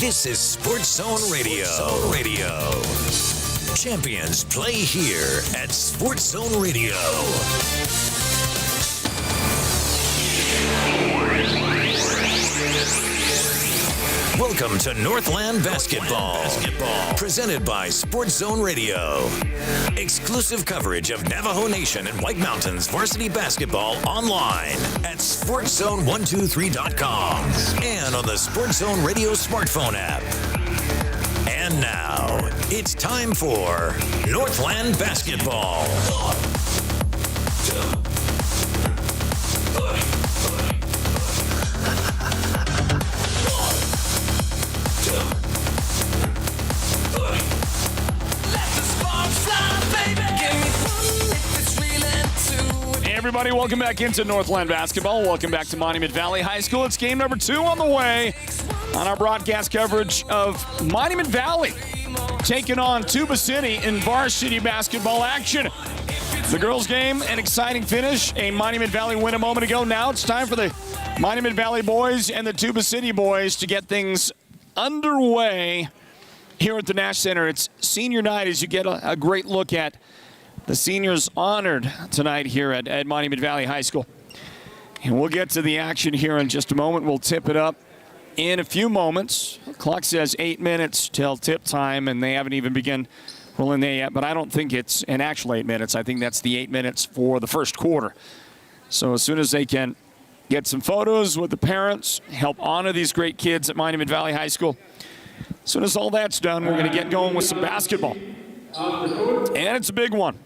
This is Sports Zone Radio. Champions play here at Sports Zone Radio. Welcome to Northland Basketball, presented by Sports Zone Radio. Exclusive coverage of Navajo Nation and White Mountains varsity basketball online at SportsZone123.com and on the Sports Zone Radio smartphone app. And now, it's time for Northland Basketball. Hey everybody, welcome back into Northland Basketball. Welcome back to Monument Valley High School. It's game number 2 on the way on our broadcast coverage of Monument Valley taking on Tuba City in varsity basketball action. The girls' game, an exciting finish, a Monument Valley win a moment ago. Now it's time for the Monument Valley boys and the Tuba City boys to get things underway here at the Nash Center. It's senior night as you get a great look at the seniors honored tonight here at Monument Valley High School. And we'll get to the action here in just a moment. We'll tip it up in a few moments. The clock says 8 minutes till tip time, and they haven't even begun rolling there yet. But I don't think it's an actual 8 minutes. I think that's the 8 minutes for the first quarter. So as soon as they can get some photos with the parents, help honor these great kids at Monument Valley High School, as soon as all that's done, we're going to get going with some basketball. And it's a big one.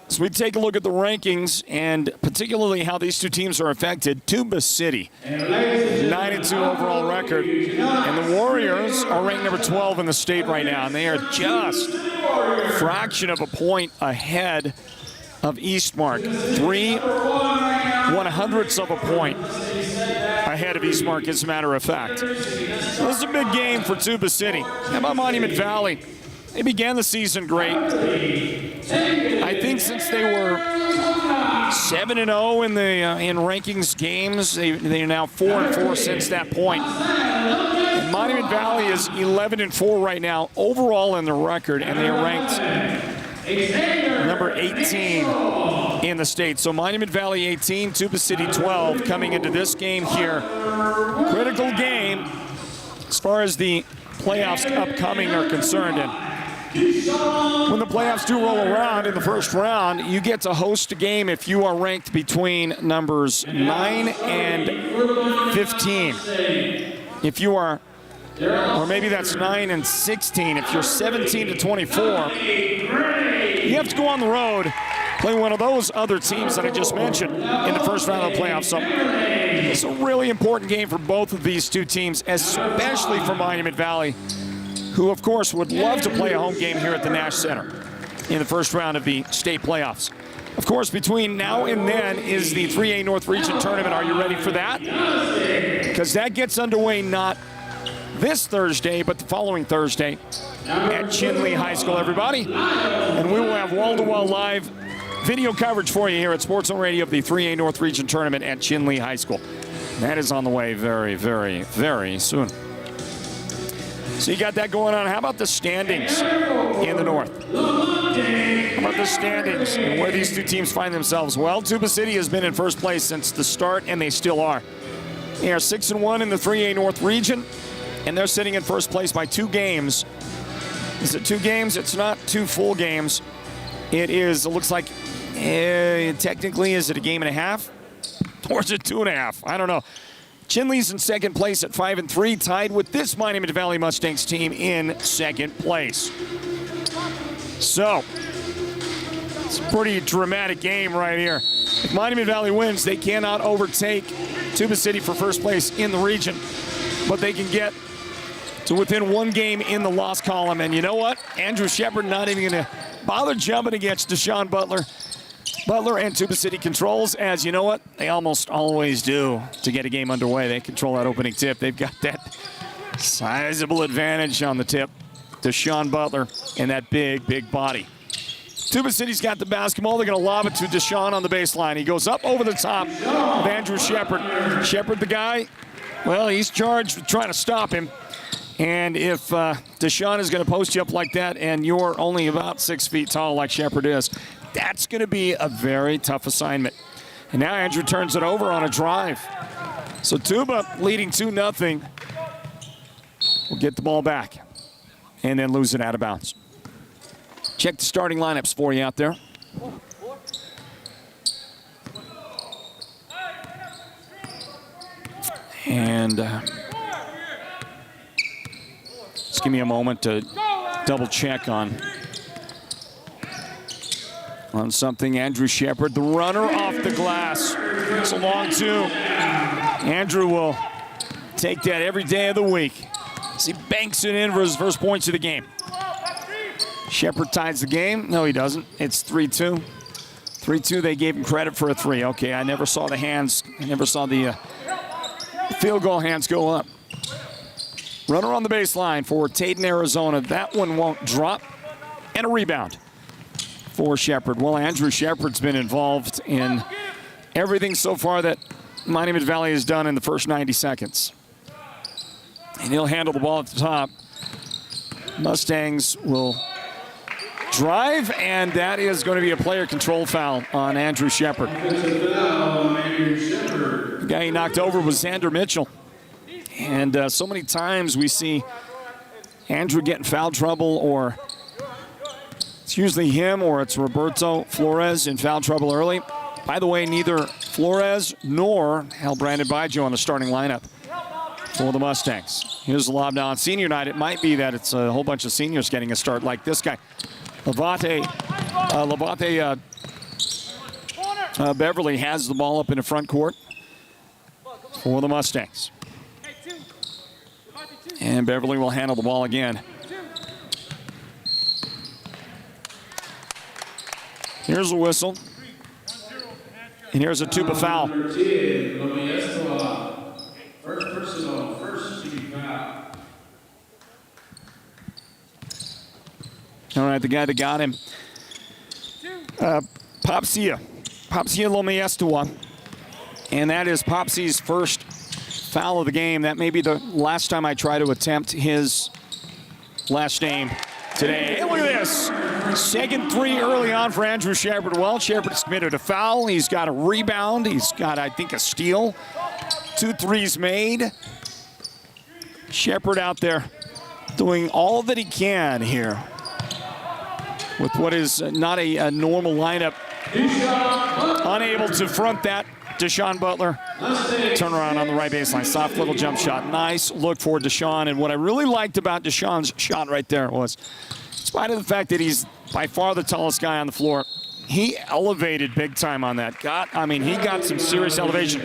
So we take a look at the rankings and particularly how these two teams are affected. Tuba City, 9-2 overall record. And the Warriors are ranked number 12 in the state right now. And they are just a fraction of a point ahead of Eastmark. 3/100ths of a point ahead of Eastmark, as a matter of fact. So this is a big game for Tuba City. How about Monument Valley? They began the season great. I think since they were 7-0 in rankings games, they're now 4-4 since that point. And Monument Valley is 11-4 right now overall in the record, and they are ranked number 18 in the state. So Monument Valley 18, Tuba City 12 coming into this game here. Critical game as far as the playoffs upcoming are concerned. And when the playoffs do roll around in the first round, you get to host a game if you are ranked between numbers 9 and 15. If you are, or maybe that's 9 and 16. If you're 17 to 24, you have to go on the road, play one of those other teams that I just mentioned in the first round of the playoffs. So it's a really important game for both of these two teams, especially for Monument Valley, who, of course, would love to play a home game here at the Nash Center in the first round of the state playoffs. Of course, between now and then is the 3A North Region Tournament. Are you ready for that? Because that gets underway not this Thursday, but the following Thursday at Chinle High School, everybody. And we will have wall-to-wall live video coverage for you here at Sports Zone Radio of the 3A North Region Tournament at Chinle High School. That is on the way very, very, very soon. So you got that going on. How about the standings in the north? How about the standings and where these two teams find themselves? Well, Tuba City has been in first place since the start, and they still are. They are 6-1 in the 3A North region, and they're sitting in first place by 2 games. Is it 2 games? It's not 2 full games. It is, it looks like, technically, is it a game and a half? Or is it 2.5? I don't know. Chinley's in second place at 5-3, tied with this Monument Valley Mustangs team in second place. So, it's a pretty dramatic game right here. If Monument Valley wins, they cannot overtake Tuba City for first place in the region, but they can get to within 1 game in the loss column. And you know what? Andrew Shepard not even going to bother jumping against Deshaun Butler. Butler and Tuba City controls, as you know what? They almost always do to get a game underway. They control that opening tip. They've got that sizable advantage on the tip. Deshaun Butler and that big, big body. Tuba City's got the basketball. They're going to lob it to Deshaun on the baseline. He goes up over the top of Andrew Shepard. Shepard, the guy, well, he's charged with trying to stop him. And if Deshaun is going to post you up like that and you're only about 6 feet tall like Shepherd is, that's going to be a very tough assignment. And now Andrew turns it over on a drive. So Tuba leading 2-0 will get the ball back and then lose it out of bounds. Check the starting lineups for you out there. And just give me a moment to double check on something. Andrew Shepherd, the runner off the glass. It's a long two. Andrew will take that every day of the week as he banks it in for his first points of the game. Shepherd ties the game. No, he doesn't. It's 3-2. 3-2, they gave him credit for a three. Okay, I never saw the hands. I never saw the field goal hands go up. Runner on the baseline for Taden, Arizona. That one won't drop. And a rebound for Shepherd. Well, Andrew Shepherd's been involved in everything so far that Monument Valley has done in the first 90 seconds. And he'll handle the ball at the top. Mustangs will drive, and that is going to be a player control foul on Andrew Shepherd. The guy he knocked over was Xander Mitchell. And so many times we see Andrew get in foul trouble, or it's usually him or it's Roberto Flores in foul trouble early. By the way, neither Flores nor Brandon Bijo on the starting lineup for the Mustangs. Here's the lob now on senior night. It might be that it's a whole bunch of seniors getting a start like this guy. Levante Beverly has the ball up in the front court for the Mustangs. And Beverly will handle the ball again. Here's a whistle. And here's a Tuba foul. First personal, first shooting foul. All right, the guy that got him, Popsia Lomiestua. And that is Popsy's first foul of the game. That may be the last time I try to attempt his last name today. Hey, look at this. Second three early on for Andrew Shepherd. Well, Shepherd's committed a foul. He's got a rebound. He's got, I think, a steal. 2 threes made. Shepherd out there doing all that he can here with what is not a normal lineup. Unable to front that. Deshaun Butler, turn around on the right baseline. Soft little jump shot. Nice look for Deshaun. And what I really liked about Deshaun's shot right there was, in spite of the fact that he's by far the tallest guy on the floor, he elevated big time on that. He got some serious elevation.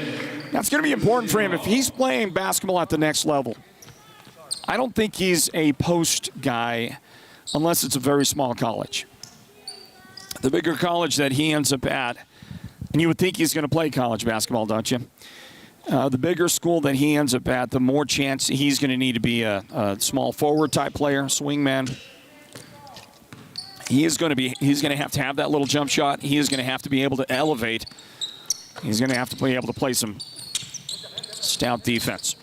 That's going to be important for him if he's playing basketball at the next level. I don't think he's a post guy unless it's a very small college. The bigger college that he ends up at, and you would think he's going to play college basketball, don't you? The bigger school that he ends up at, the more chance he's going to need to be a small forward type player, swingman. He's going to have that little jump shot. He is going to have to be able to elevate. He's going to have to be able to play some stout defense.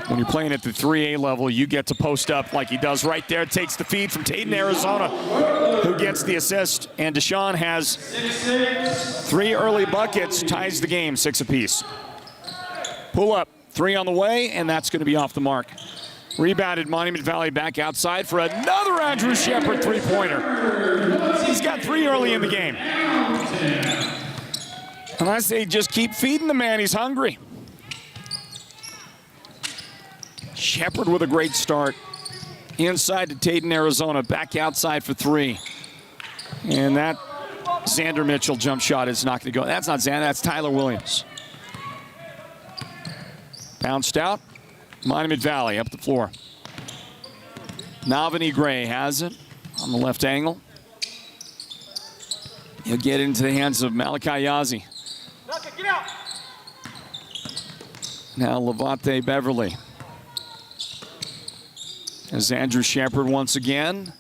When you're playing at the 3A level, you get to post up like he does right there. Takes the feed from Taden, Arizona, who gets the assist. And Deshaun has 3 early buckets, ties the game 6 apiece. Pull up, 3 on the way, and that's going to be off the mark. Rebounded Monument Valley back outside for another Andrew Shepherd three-pointer. He's got 3 early in the game. And I say just keep feeding the man. He's hungry. Shepherd with a great start. Inside to Taden, Arizona. Back outside for 3. And that Xander Mitchell jump shot is not going to go. That's not Xander. That's Tyler Williams. Bounced out. Monument Valley up the floor. Navani Gray has it on the left angle. He'll get into the hands of Malachi Yazzie. Now Levante Beverly. As Andrew Shepherd once again.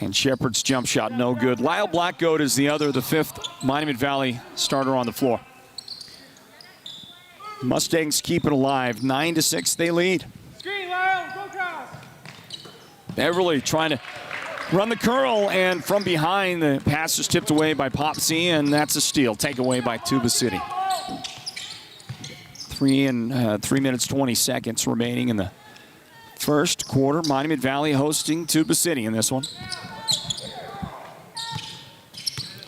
And Shepherd's jump shot no good. Lyle Blackgoat is the 5th Monument Valley starter on the floor. Mustangs keep it alive. 9-6 they lead. Beverly trying to run the curl, and from behind, the pass is tipped away by Popsy, and that's a steal. Take away by Tuba City. 3 minutes, 20 seconds remaining in the first quarter. Monument Valley hosting Tuba City in this one.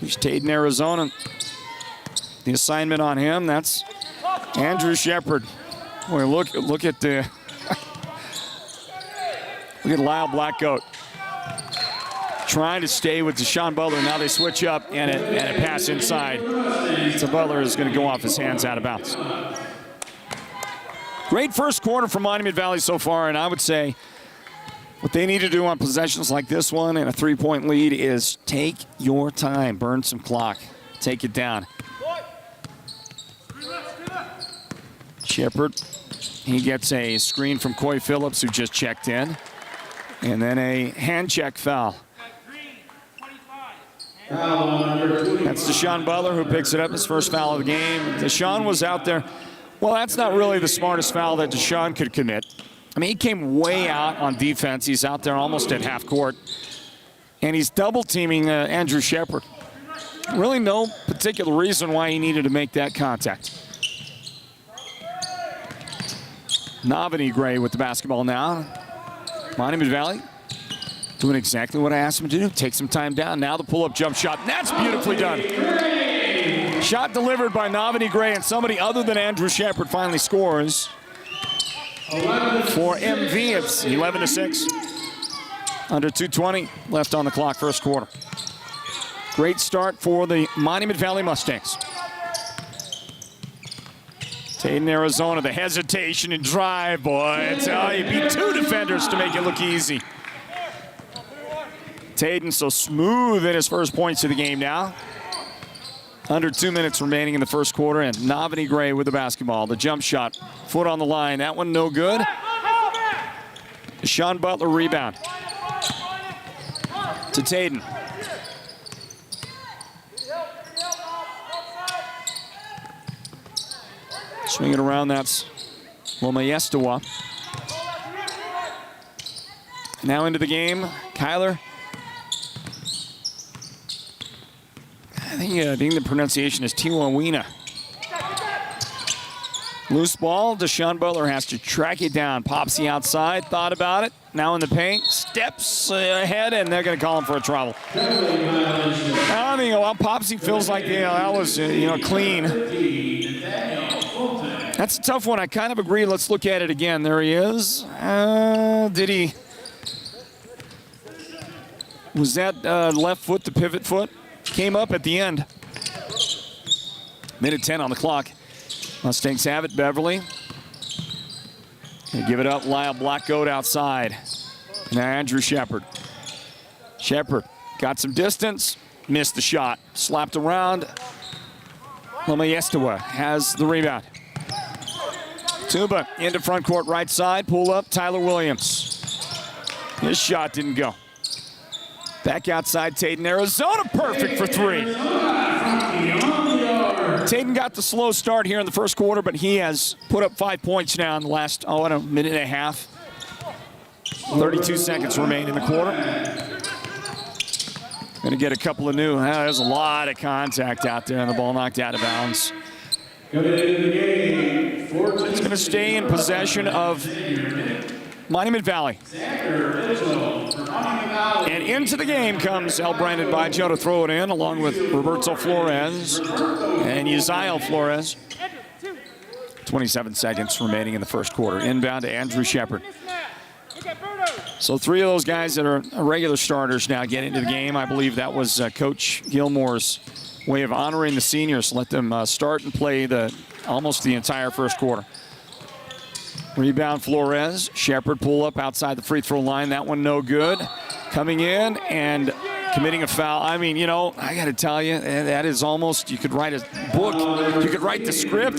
Here's Taden, Arizona. The assignment on him, that's Andrew Shepard. Boy, look at the look at Lyle Blackcoat trying to stay with Deshaun Butler. Now they switch up, and a pass inside. So Butler is going to go off his hands, out of bounds. Great first quarter for Monument Valley so far, and I would say what they need to do on possessions like this one and a three-point lead is take your time, burn some clock, take it down. Shepard, he gets a screen from Coy Phillips, who just checked in, and then a hand check foul. That's Deshaun Butler, who picks it up, his first foul of the game. Deshaun was out there. Well, that's not really the smartest foul that Deshaun could commit. I mean, he came way out on defense. He's out there almost at half court, and he's double-teaming Andrew Shepard. Really no particular reason why he needed to make that contact. Navani Gray with the basketball now. Monument Valley doing exactly what I asked him to do. Take some time down. Now the pull-up jump shot. And that's beautifully done. Shot delivered by Navani Gray, and somebody other than Andrew Shepard finally scores. For MV, it's 11-6. Under 2:20 left on the clock, first quarter. Great start for the Monument Valley Mustangs. Taden, Arizona, the hesitation and drive, boy. It's how you beat two defenders to make it look easy. Taden so smooth in his first points of the game now. Under 2 minutes remaining in the first quarter, and Navani Gray with the basketball. The jump shot, foot on the line. That one no good. Deshaun Butler rebound. To Taden. Swing it around, that's Lomayestawa. Now into the game, Kyler. I think the pronunciation is Tiwawina. Loose ball, Deshaun Butler has to track it down. Popsy outside, thought about it. Now in the paint, steps ahead, and they're going to call him for a travel. I think Popsy feels like that was clean. That's a tough one. I kind of agree. Let's look at it again. There he is. Did he? Was that left foot the pivot foot? Came up at the end. Minute 10 on the clock. Mustangs have it. Beverly. They give it up. Lyle Blackcoat outside. Now Andrew Shepard. Shepard got some distance. Missed the shot. Slapped around. Lomayestawa has the rebound. Tuba into front court right side. Pull up. Tyler Williams. His shot didn't go. Back outside, Taden, Arizona, perfect for three. Taden got the slow start here in the first quarter, but he has put up 5 points now in the last, a minute and a half. 32 seconds remain in the quarter. Going to get a couple of new, there's a lot of contact out there, and the ball knocked out of bounds. It's going to stay in possession of Monument Valley. And into the game comes El Brandon Baggio to throw it in, along with Roberto Flores and Yziel Flores. 27 seconds remaining in the first quarter. Inbound to Andrew Shepard. So three of those guys that are regular starters now get into the game. I believe that was Coach Gilmore's way of honoring the seniors. Let them start and play almost the entire first quarter. Rebound Flores. Shepard pull up outside the free throw line. That one no good. Coming in and committing a foul. I mean, I got to tell you, that is almost, you could write a book. You could write the script.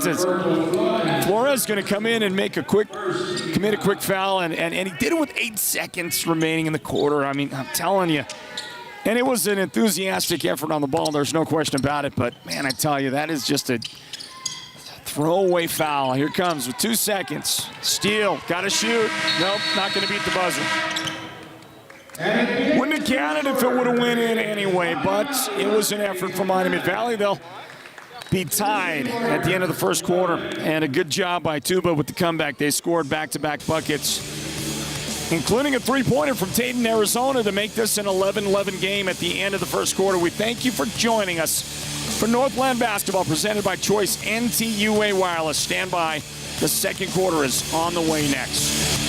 Flores going to come in and commit a quick foul, and he did it with 8 seconds remaining in the quarter. I mean, I'm telling you. And it was an enthusiastic effort on the ball. There's no question about it. But, man, I tell you, that is just a throwaway foul. Here comes with 2 seconds. Steal, got to shoot. Nope, not going to beat the buzzer. Wouldn't have counted if it would have went in anyway, but it was an effort for Monument Valley. They'll be tied at the end of the first quarter, and a good job by Tuba with the comeback. They scored back-to-back buckets, including a three-pointer from Dayton, Arizona, to make this an 11-11 game at the end of the first quarter. We thank you for joining us for Northland Basketball, presented by Choice NTUA Wireless. Stand by. The second quarter is on the way next.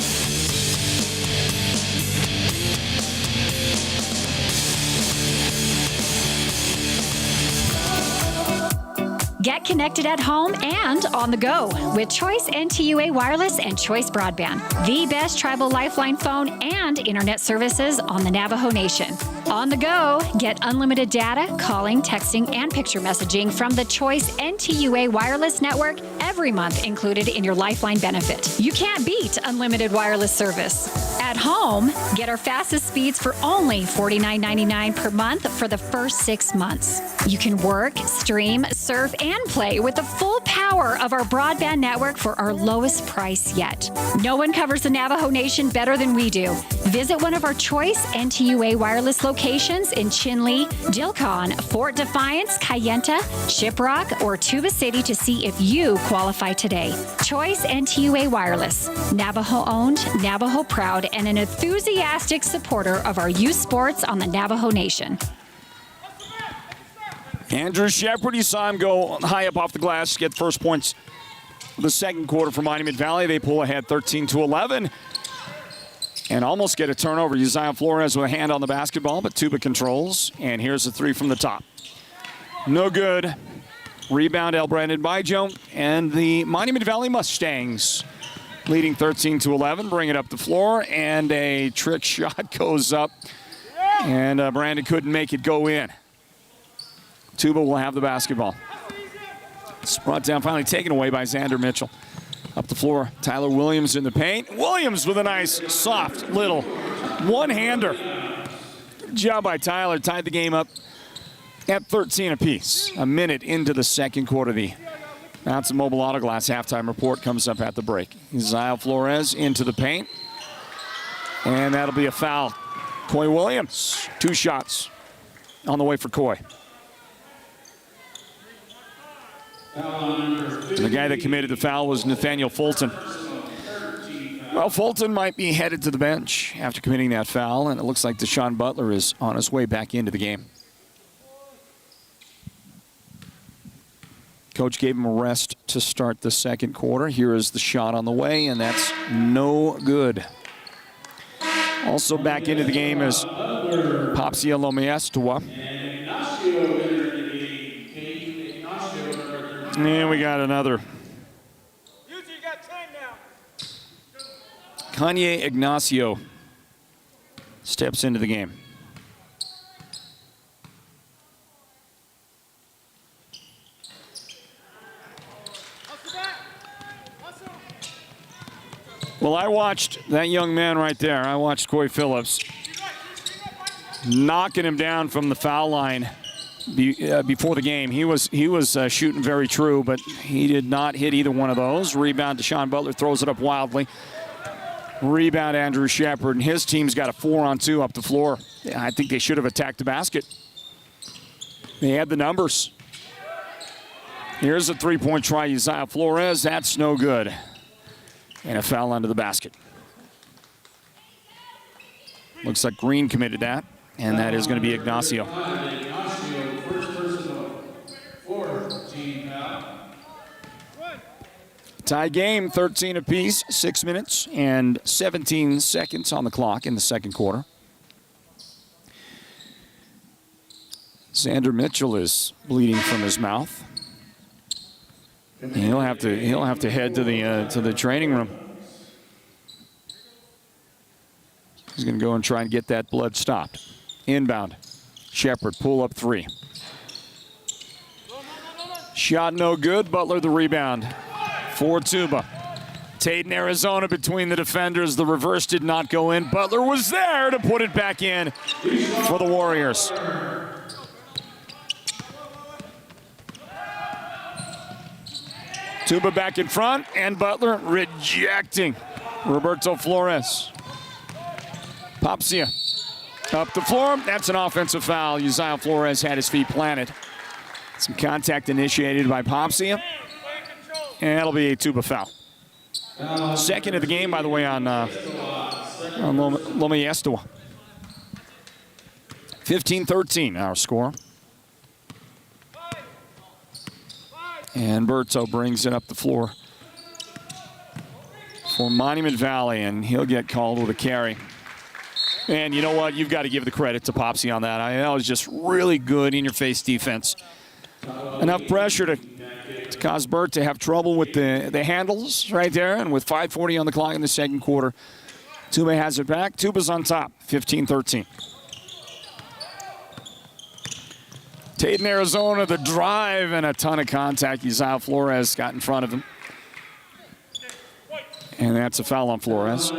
Get connected at home and on the go with Choice NTUA Wireless and Choice Broadband, the best tribal lifeline phone and internet services on the Navajo Nation. On the go, get unlimited data, calling, texting, and picture messaging from the Choice NTUA Wireless Network every month, included in your lifeline benefit. You can't beat unlimited wireless service. At home, get our fastest speeds for only $49.99 per month for the first 6 months. You can work, stream, surf, and play with the full power of our broadband network for our lowest price yet. No one covers the Navajo Nation better than we do. Visit one of our Choice NTUA wireless locations in Chinle, Dilcon, Fort Defiance, Kayenta, Shiprock, or Tuba City to see if you qualify today. Choice NTUA Wireless, Navajo-owned, Navajo-proud, and an enthusiastic supporter of our youth sports on the Navajo Nation. Andrew Shepard, you saw him go high up off the glass, get first points for the second quarter for Monument Valley. They pull ahead 13-11 and almost get a turnover. Uzziah Flores with a hand on the basketball, but Tuba controls, and here's a three from the top. No good. Rebound, El Brandon Bijo, and the Monument Valley Mustangs leading 13-11, bring it up the floor, and a trick shot goes up, and Brandon couldn't make it go in. Tuba will have the basketball. It's brought down, finally taken away by Xander Mitchell. Up the floor, Tyler Williams in the paint. Williams with a nice, soft, little one-hander. Good job by Tyler, tied the game up at 13 apiece. A minute into the second quarter. The Mountain Mobile Auto Glass halftime report comes up at the break. Uzziah Flores into the paint. And that'll be a foul. Coy Williams, 2 shots on the way for Coy. The guy that committed the foul was Nathaniel Fulton. Well, Fulton might be headed to the bench after committing that foul, and it looks like Deshaun Butler is on his way back into the game. Coach gave him a rest to start the second quarter. Here is the shot on the way, and that's no good. Also back into the game is Popsia Lomiestua. And we got another. Kanye Ignacio steps into the game. Well, I watched that young man right there. I watched Coy Phillips knocking him down from the foul line before the game. He was shooting very true, but he did not hit either one of those. Rebound, Deshaun Butler throws it up wildly. Rebound, Andrew Shepard, and his team's got a 4-on-2 up the floor. I think they should have attacked the basket. They had the numbers. Here's a three-point try, Uzziah Flores. That's no good. And a foul under the basket. Looks like Green committed that, and that is going to be Ignacio. Tie game, 13 apiece, 6 minutes and 17 seconds on the clock in the second quarter. Xander Mitchell is bleeding from his mouth. And he'll have to head to the training room. He's going to go and try and get that blood stopped. Inbound, Shepard, pull up 3. Shot no good. Butler the rebound for Tuba. Dayton, Arizona between the defenders. The reverse did not go in. Butler was there to put it back in for the Warriors. Tuba back in front, and Butler rejecting Roberto Flores. Popsia Up the floor. That's an offensive foul. Uzziah Flores had his feet planted. Some contact initiated by Popsia. And that'll be a Tuba foul. Second of the game, by the way, on Loma-Yestowa. 15-13, our score. And Berto brings it up the floor for Monument Valley, and he'll get called with a carry. And you know what? You've got to give the credit to Popsy on that. That was just really good in-your-face defense. Enough pressure to cause Bert to have trouble with the handles right there, and with 5:40 on the clock in the second quarter, Tuba has it back. Tuba's on top, 15-13. Tate in Arizona, the drive and a ton of contact. Uzziah Flores got in front of him. And that's a foul on Flores.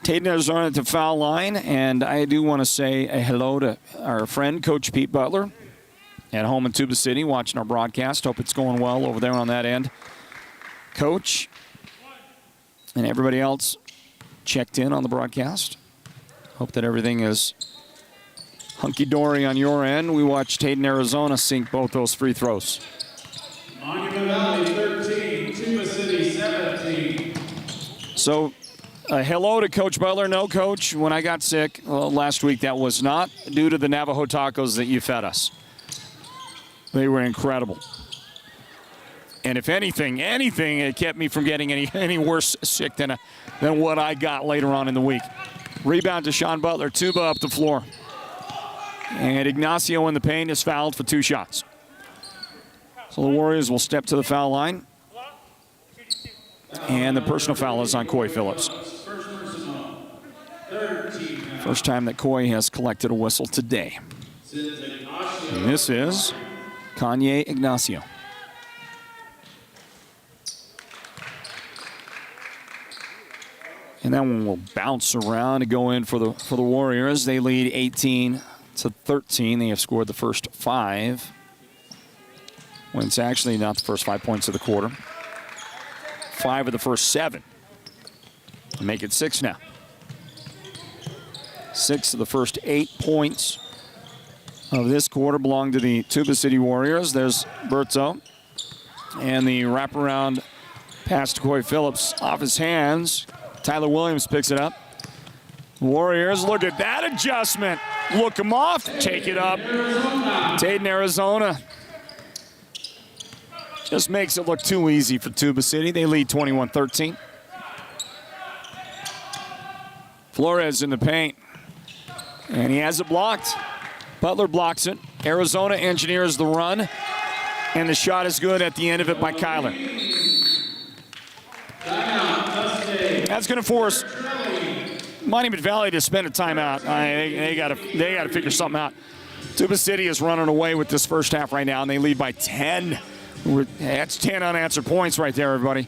Tate in Arizona at the foul line, and I do want to say a hello to our friend, Coach Pete Butler, at home in Tuba City, watching our broadcast. Hope it's going well over there on that end. Coach and everybody else checked in on the broadcast. Hope that everything is hunky-dory on your end. We watched Tate in Arizona sink both those free throws. Monument Valley 13, Tuba City 17. So, hello to Coach Butler. No, Coach, when I got sick last week, that was not due to the Navajo tacos that you fed us. They were incredible. And if anything, it kept me from getting any worse sick than what I got later on in the week. Rebound to Sean Butler. Tuba up the floor. And Ignacio in the paint is fouled for 2 shots. So the Warriors will step to the foul line. And the personal foul is on Coy Phillips. First time that Coy has collected a whistle today. And this is Kanye Ignacio. And that one will bounce around and go in for the Warriors. They lead 18-13. They have scored the first 5. When it's actually not the first 5 points of the quarter. 5 of the first 7. Make it 6 now. 6 of the first 8 points of this quarter belong to the Tuba City Warriors. There's Berto. And the wraparound pass to Coy Phillips off his hands. Tyler Williams picks it up. Warriors, look at that adjustment. Look him off, take it up. Tate in Arizona. Just makes it look too easy for Tuba City. They lead 21-13. Flores in the paint. And he has it blocked. Butler blocks it. Arizona engineers the run. And the shot is good at the end of it by Kyler. That's going to force Monument Valley to spend a timeout. They got to figure something out. Tuba City is running away with this first half right now, and they lead by 10. That's 10 unanswered points right there, everybody.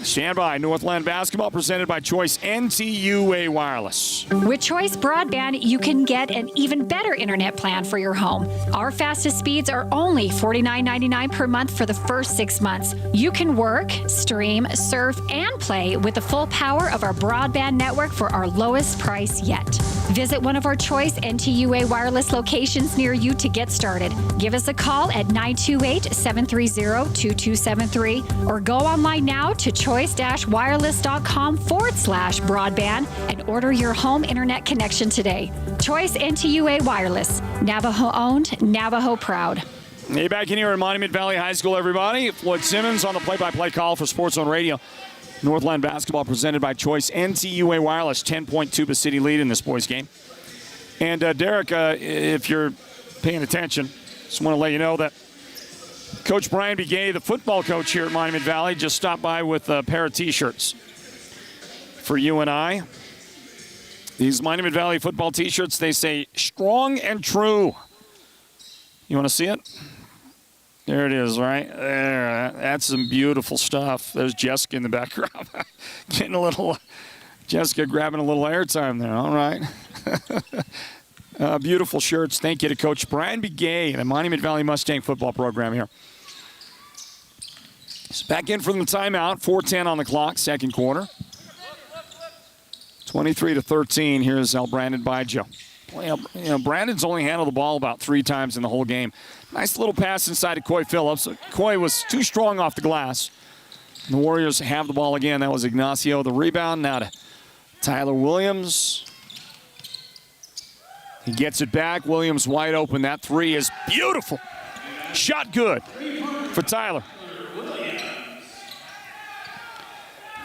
Stand by. Northland Basketball presented by Choice NTUA Wireless. With Choice Broadband, you can get an even better internet plan for your home. Our fastest speeds are only $49.99 per month for the first 6 months. You can work, stream, surf, and play with the full power of our broadband network for our lowest price yet. Visit one of our Choice NTUA Wireless locations near you to get started. Give us a call at 928-730-2273 or go online now to choice-wireless.com/broadband and order your home internet connection today. Choice NTUA Wireless. Navajo owned, Navajo proud. Hey, back in here at Monument Valley High School, everybody. Floyd Simmons on the play-by-play call for Sports Zone Radio. Northland Basketball presented by Choice NTUA Wireless. 10-point Tuba City lead in this boys game. And Derek, if you're paying attention, just want to let you know that Coach Brian Begay, the football coach here at Monument Valley, just stopped by with a pair of T-shirts for you and I. These Monument Valley football T-shirts, they say, strong and true. You want to see it? There it is, right there. That's some beautiful stuff. There's Jessica in the background. Jessica grabbing a little airtime there. All right. Beautiful shirts. Thank you to Coach Brian Begay, the Monument Valley Mustang football program here. He's back in from the timeout. 4:10 on the clock, second quarter. 23-13. Here's Brandon Bijo. Well, Brandon's only handled the ball about 3 times in the whole game. Nice little pass inside to Coy Phillips. Coy was too strong off the glass. The Warriors have the ball again. That was Ignacio. The rebound now to Tyler Williams. He gets it back. Williams wide open. That 3 is beautiful. Shot good for Tyler.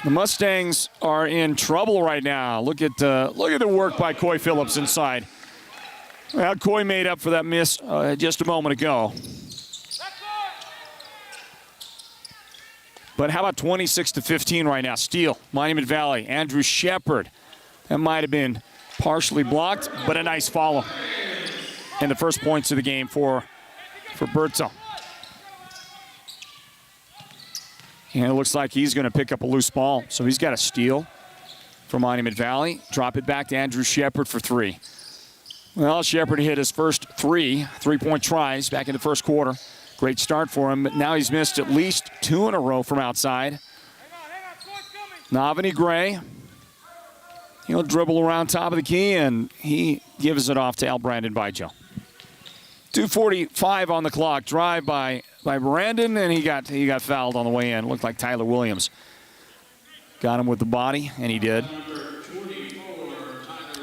The Mustangs are in trouble right now. Look at the work by Coy Phillips inside. Well, Coy made up for that miss just a moment ago. But how about 26-15 right now? Steal, Monument Valley, Andrew Shepard. That might have been partially blocked, but a nice follow. And the first points of the game for Berto. And it looks like he's going to pick up a loose ball. So he's got a steal from Monument Valley. Drop it back to Andrew Shepard for 3. Well, Shepard hit his first 3-point tries back in the first quarter. Great start for him, but now he's missed at least 2 in a row from outside. Navani Gray, he'll dribble around top of the key, and he gives it off to Brandon Bijo. 2:45 on the clock. Drive by Brandon, and he got fouled on the way in. Looked like Tyler Williams got him with the body, and he did.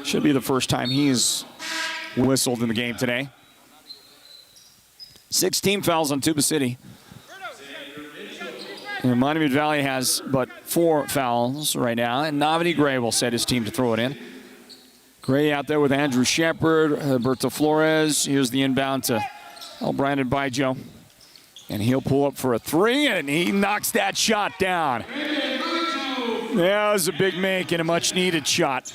Should be the first time he's whistled in the game today. 16 fouls on Tuba City. And Monument Valley has but 4 fouls right now, and Navani Gray will set his team to throw it in. Gray out there with Andrew Shepard, Berto Flores. Here's the inbound to Brandon Bijo. And he'll pull up for a 3, and he knocks that shot down. That was a big make and a much-needed shot.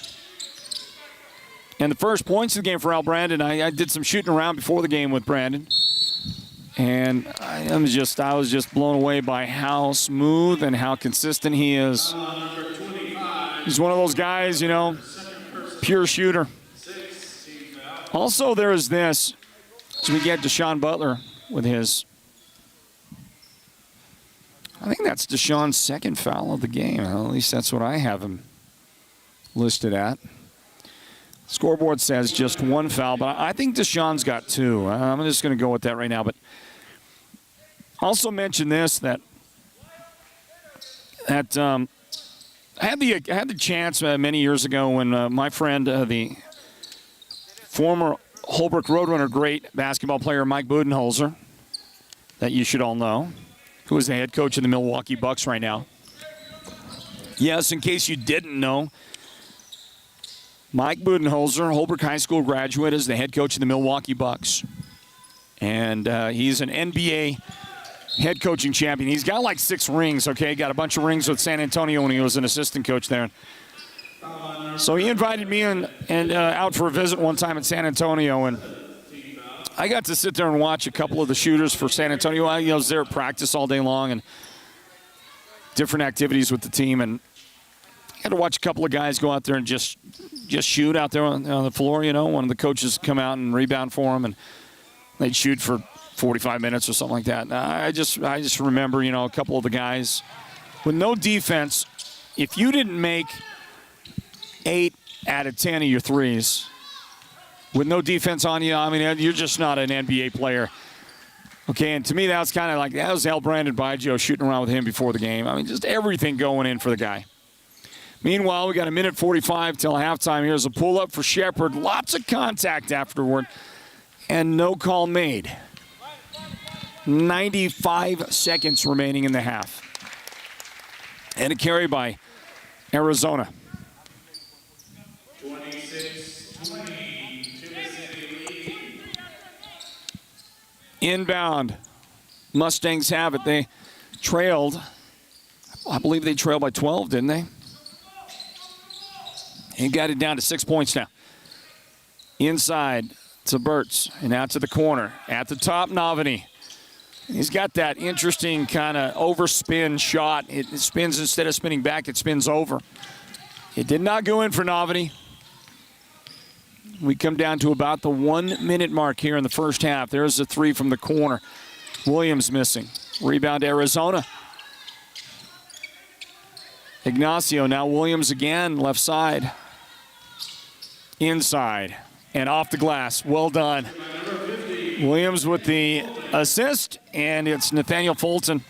And the first points of the game for Brandon, I did some shooting around before the game with Brandon. And I was just blown away by how smooth and how consistent he is. He's one of those guys, pure shooter. Also, there is this. So we get Deshaun Butler with his, I think that's Deshaun's second foul of the game. Well, at least that's what I have him listed at. Scoreboard says just 1 foul, but I think Deshaun's got 2. I'm just going to go with that right now. But also mention this, that I had the chance many years ago when my friend, the former Holbrook Roadrunner great basketball player Mike Budenholzer, that you should all know, who is the head coach of the Milwaukee Bucks right now. Yes, in case you didn't know, Mike Budenholzer, Holbrook High School graduate, is the head coach of the Milwaukee Bucks. And he's an NBA head coaching champion. He's got like 6 rings, okay? Got a bunch of rings with San Antonio when he was an assistant coach there. So he invited me and out for a visit one time in San Antonio, and I got to sit there and watch a couple of the shooters for San Antonio. I was there at practice all day long and different activities with the team, and I had to watch a couple of guys go out there and just shoot out there on the floor. One of the coaches come out and rebound for them, and they'd shoot for 45 minutes or something like that. I just remember, a couple of the guys with no defense. If you didn't make 8 out of 10 of your threes with no defense on you, you're just not an NBA player. Okay, and to me, that was Brandon Bijo shooting around with him before the game. Just everything going in for the guy. Meanwhile, we got 1:45 till halftime. Here's a pull-up for Shepard. Lots of contact afterward, and no call made. 95 seconds remaining in the half. And a carry by Arizona. 26-20, Tuba City. Inbound. Mustangs have it. They trailed. I believe they trailed by 12, didn't they? He got it down to 6 points now. Inside to Burtz and out to the corner. At the top, Navani. He's got that interesting kind of overspin shot. It spins instead of spinning back, it spins over. It did not go in for Navani. We come down to about the 1 minute mark here in the first half. There's a three from the corner. Williams missing. Rebound Arizona. Ignacio, now Williams again, left side. Inside and off the glass. Well done. Williams with the assist, and it's Nathaniel Fulton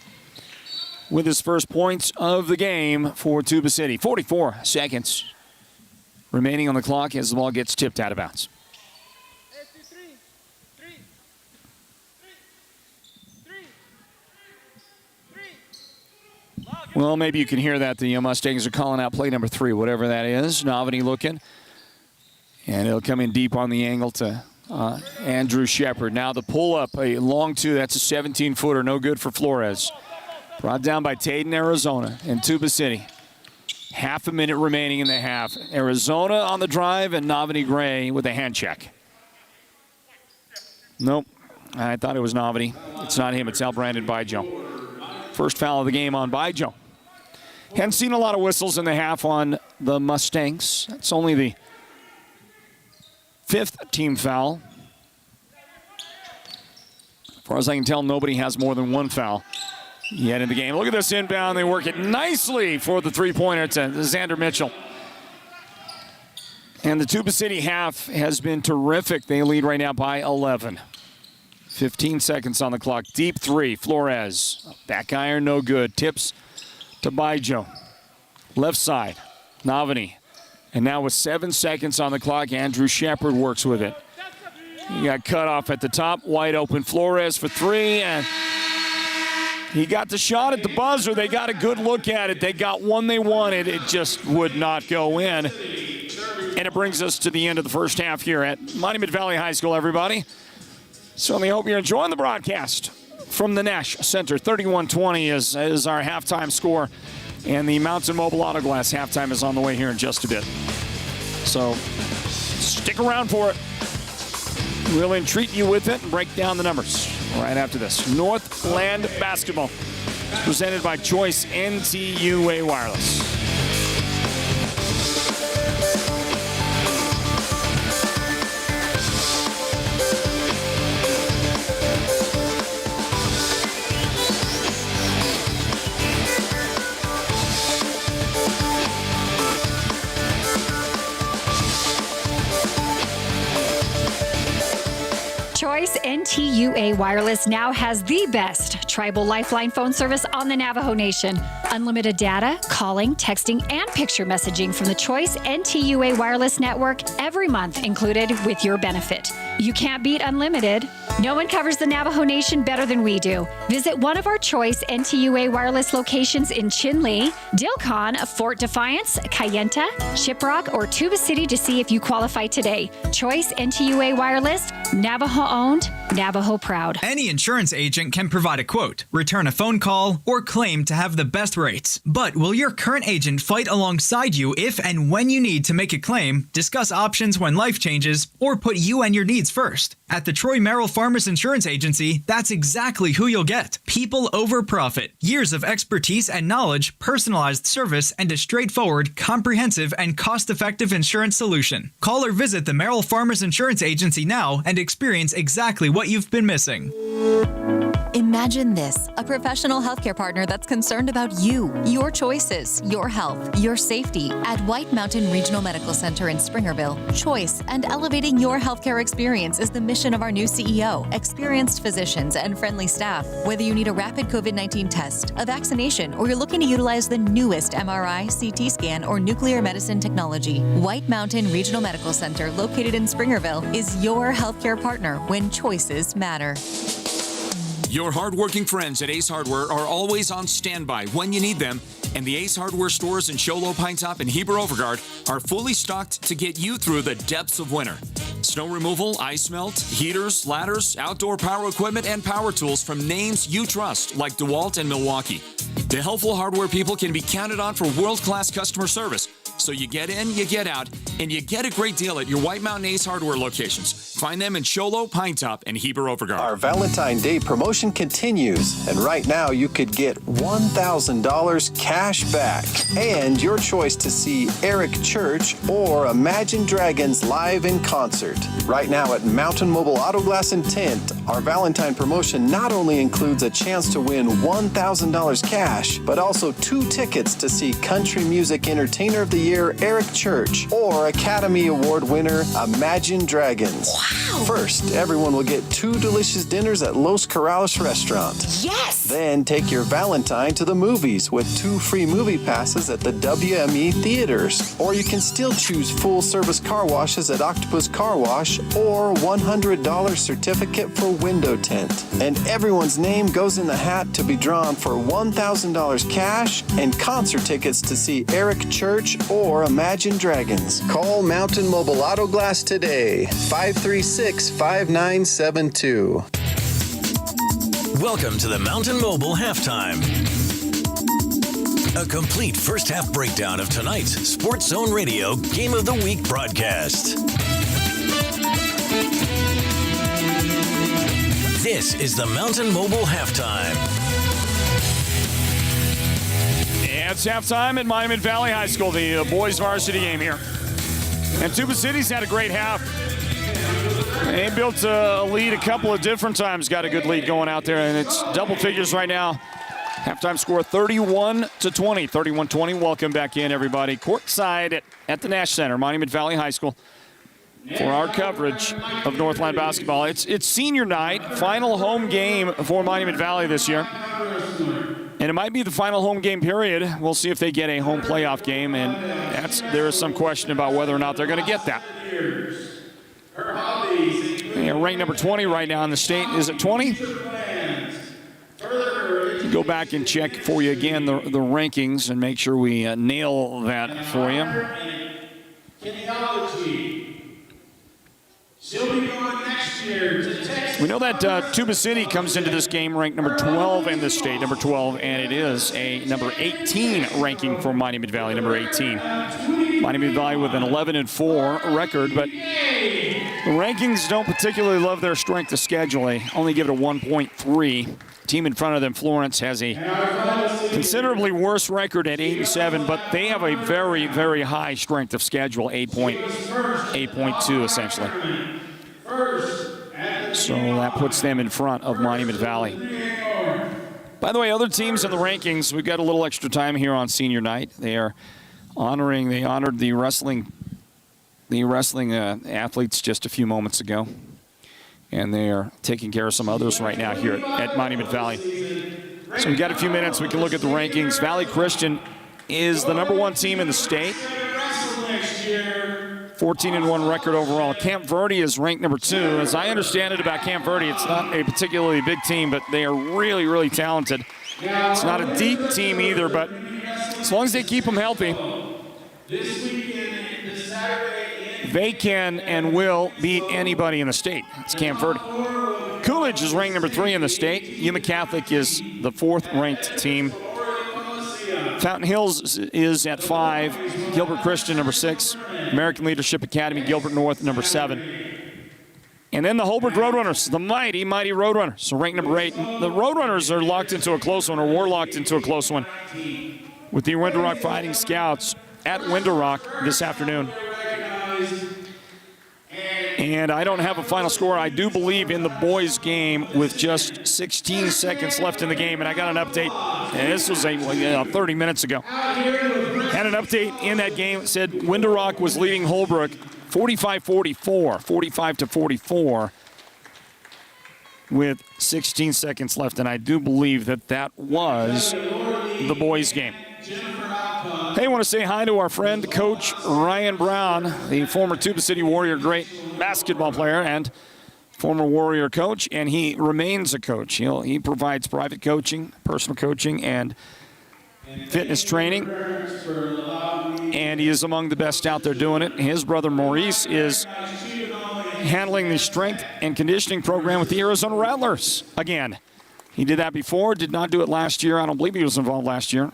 with his first points of the game for Tuba City. 44 seconds remaining on the clock as the ball gets tipped out of bounds. Well, maybe you can hear that. The Mustangs are calling out play number 3, whatever that is. Novany looking. And it'll come in deep on the angle to Andrew Shepard. Now the pull-up, a long two. That's a 17-footer. No good for Flores. Brought down by Taden, Arizona, in Tuba City. Half a minute remaining in the half. Arizona on the drive, and Novany Gray with a hand check. Nope. I thought it was Novany. It's not him. It's Brandon Bijo. First foul of the game on Bijo. Hadn't seen a lot of whistles in the half on the Mustangs. That's only the 5th team foul. As far as I can tell, nobody has more than 1 foul yet in the game. Look at this inbound. They work it nicely for the three-pointer to Xander Mitchell. And the Tuba City half has been terrific. They lead right now by 11. 15 seconds on the clock. Deep three. Flores. Back iron, no good. Tips to Bijo. Left side. Novany. And now with 7 seconds on the clock, Andrew Shepard works with it. He got cut off at the top. Wide open Flores for 3. And he got the shot at the buzzer. They got a good look at it. They got one they wanted. It just would not go in. And it brings us to the end of the first half here at Monument Valley High School, everybody. Certainly hope you're enjoying the broadcast from the Nash Center. 31-20 is our halftime score. And the Mountain Mobile Auto Glass halftime is on the way here in just a bit. So stick around for it. We'll entreat you with it and break down the numbers right after this. Northland Basketball is presented by Choice NTUA Wireless. Choice NTUA Wireless now has the best tribal lifeline phone service on the Navajo Nation. Unlimited data, calling, texting, and picture messaging from the Choice NTUA Wireless Network every month included with your benefit. You can't beat unlimited. No one covers the Navajo Nation better than we do. Visit one of our Choice NTUA Wireless locations in Chinle, Dilcon, Fort Defiance, Kayenta, Shiprock, or Tuba City to see if you qualify today. Choice NTUA Wireless, Navajo-owned, Navajo proud. Any insurance agent can provide a quote, return a phone call, or claim to have the best rates. But will your current agent fight alongside you if and when you need to make a claim, discuss options when life changes, or put you and your needs first? At the Troy Merrill Farmers Insurance Agency, that's exactly who you'll get. People over profit. Years of expertise and knowledge, personalized service, and a straightforward, comprehensive, and cost-effective insurance solution. Call or visit the Merrill Farmers Insurance Agency now and experience exactly what you've been missing. Imagine this, a professional healthcare partner that's concerned about you, your choices, your health, your safety. At White Mountain Regional Medical Center in Springerville, choice and elevating your healthcare experience is the mission of our new CEO, experienced physicians, and friendly staff. Whether you need a rapid COVID-19 test, a vaccination, or you're looking to utilize the newest MRI, CT scan, or nuclear medicine technology, White Mountain Regional Medical Center, located in Springerville, is your healthcare partner when choices matter. Your hardworking friends at Ace Hardware are always on standby when you need them, and the Ace Hardware stores in Sholo, Pinetop, and Heber Overgard are fully stocked to get you through the depths of winter. Snow removal, ice melt, heaters, ladders, outdoor power equipment, and power tools from names you trust like DeWalt and Milwaukee. The helpful hardware people can be counted on for world-class customer service. So you get in, you get out, and you get a great deal at your White Mountain Ace Hardware locations. Find them in Sholo, Pine Top, and Heber Overgard. Our Valentine Day promotion continues, and right now you could get $1,000 cash back and your choice to see Eric Church or Imagine Dragons live in concert. Right now at Mountain Mobile Auto Glass and Tint, our Valentine promotion not only includes a chance to win $1,000 cash, but also 2 tickets to see Country Music Entertainer of the Year Eric Church or Academy Award winner Imagine Dragons. Wow. First, everyone will get 2 delicious dinners at Los Corrales Restaurant. Yes! Then take your Valentine to the movies with 2 free movie passes at the WME theaters. Or you can still choose full-service car washes at Octopus Car Wash or $100 certificate for window tint. And everyone's name goes in the hat to be drawn for $1,000 cash and concert tickets to see Eric Church or Imagine Dragons. Call Mountain Mobile Auto Glass today, 536-5972. Welcome to the Mountain Mobile Halftime. A complete first-half breakdown of tonight's Sports Zone Radio Game of the Week broadcast. This is the Mountain Mobile Halftime. Yeah, it's halftime at Monument Valley High School, the boys varsity game here. And Tuba City's had a great half. They built a lead a couple of different times, got a good lead going out there, and it's double figures right now. Halftime score 31-20, 31-20. Welcome back in, everybody. Courtside at the Nash Center, Monument Valley High School, for our coverage of Northland Basketball. It's senior night, final home game for Monument Valley this year. And it might be the final home game period. We'll see if they get a home playoff game, and there is some question about whether or not they're going to get that. Ranked number 20 right now in the state. Is it 20? Go back and check for you again the rankings and make sure we nail that for you. We know that Tuba City comes into this game ranked number 12 in the state, number 12, and it is a number 18 ranking for Monument Valley, number 18. Monument Valley with an 11-4 record, but the rankings don't particularly love their strength of schedule. They only give it a 1.3. Team in front of them, Florence, has a considerably worse record at 8-7, but they have a very, very high strength of schedule, 8.2 essentially. So that puts them in front of Monument Valley. By the way, other teams in the rankings, we've got a little extra time here on senior night. They honored the wrestling athletes just a few moments ago. And they are taking care of some others right now here at Monument Valley. So we've got a few minutes. We can look at the rankings. Valley Christian is the number 1 team in the state. 14-1 record overall. Camp Verde is ranked number 2. As I understand it about Camp Verde, it's not a particularly big team, but they are really, really talented. It's not a deep team either, but as long as they keep them healthy, they can and will beat anybody in the state. It's Camp Verde. Coolidge is ranked number 3 in the state. Yuma Catholic is the 4th ranked team. Fountain Hills is at 5. Gilbert Christian, number 6. American Leadership Academy, Gilbert North, number 7. And then the Holbrook Roadrunners, the mighty, mighty Roadrunners, so ranked number 8. The Roadrunners are locked into a close one, or were locked into a close one, with the Winter Rock Fighting Scouts at Winter Rock this afternoon. And I don't have a final score. I do believe in the boys' game with just 16 seconds left in the game. And I got an update. And this was 30 minutes ago. Had an update in that game. It said Winter Rock was leading Holbrook 45-44 with 16 seconds left. And I do believe that was the boys' game. Hey, I want to say hi to our friend, Coach Ryan Brown, the former Tuba City Warrior, great basketball player and former Warrior coach, and he remains a coach. He provides private coaching, personal coaching, and fitness training, and he is among the best out there doing it. His brother Maurice is handling the strength and conditioning program with the Arizona Rattlers again. He did that before, did not do it last year. I don't believe he was involved last year.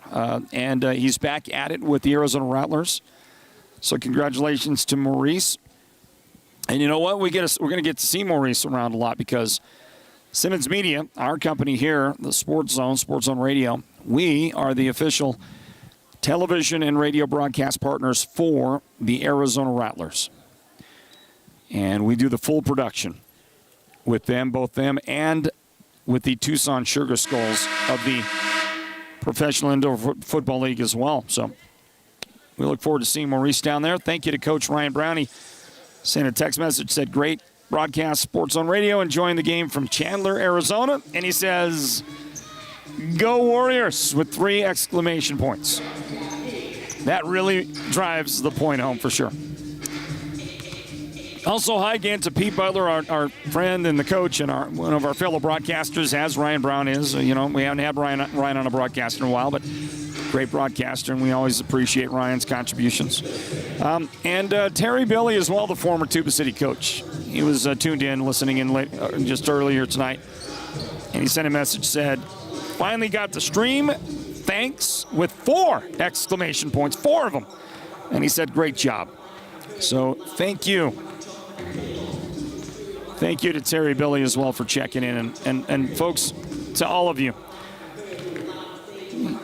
And he's back at it with the Arizona Rattlers. So congratulations to Maurice. And you know what? We're going to get to see Maurice around a lot because Simmons Media, our company here, the Sports Zone Radio, we are the official television and radio broadcast partners for the Arizona Rattlers. And we do the full production with them, both them and with the Tucson Sugar Skulls of the Professional Indoor Football League as well. So we look forward to seeing Maurice down there. Thank you to Coach Ryan Brown. He sent a text message, said, great broadcast, Sports on Radio, enjoying the game from Chandler, Arizona. And he says, go Warriors, with 3 exclamation points. That really drives the point home for sure. Also, hi again to Pete Butler, our friend and the coach and one of our fellow broadcasters, as Ryan Brown is. We haven't had Ryan on a broadcast in a while, but great broadcaster, and we always appreciate Ryan's contributions. And Terry Billy as well, the former Tuba City coach. He was tuned in, listening in just earlier tonight, and he sent a message, said, finally got the stream, thanks, with 4 exclamation points, 4 of them. And he said, great job. So thank you. Thank you to Terry Billy as well for checking in. And folks, to all of you,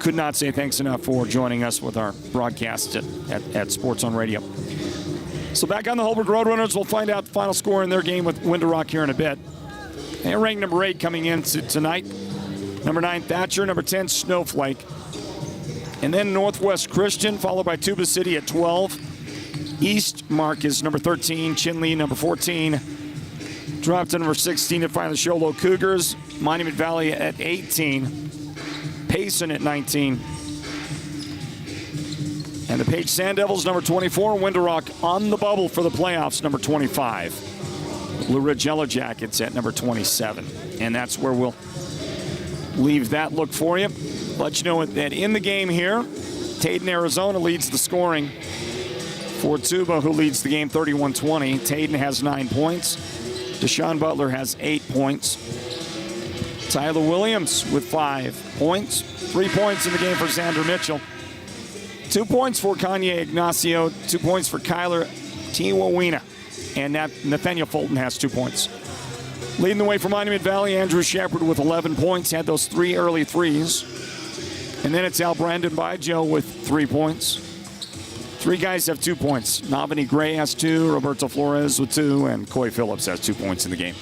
could not say thanks enough for joining us with our broadcast at Sports on Radio. So back on the Holbrook Roadrunners, we'll find out the final score in their game with Winter Rock here in a bit. They're ranked number 8 coming into tonight. Number 9, Thatcher. Number 10, Snowflake. And then Northwest Christian, followed by Tuba City at 12. East Marcus, number 13. Chinle, number 14. Dropped to number 16 to find the Sholo Cougars. Monument Valley at 18. Payson at 19. And the Page Sand Devils, number 24. Winter Rock on the bubble for the playoffs, number 25. Blue Ridge Yellow Jackets at number 27. And that's where we'll leave that look for you. Let you know that in the game here, Taden, Arizona leads the scoring for Tuba, who leads the game 31-20. Taden has 9 points. Deshaun Butler has 8 points. Tyler Williams with 5 points. 3 points in the game for Xander Mitchell. 2 points for Kanye Ignacio. 2 points for Kyler Tiwawina. And Nathaniel Fulton has 2 points. Leading the way for Monument Valley, Andrew Shepard with 11 points. Had those 3 early threes. And then it's Al Brandon Bijo with 3 points. 3 guys have 2 points. Navani Gray has 2, Roberto Flores with 2, and Coy Phillips has 2 points in the game.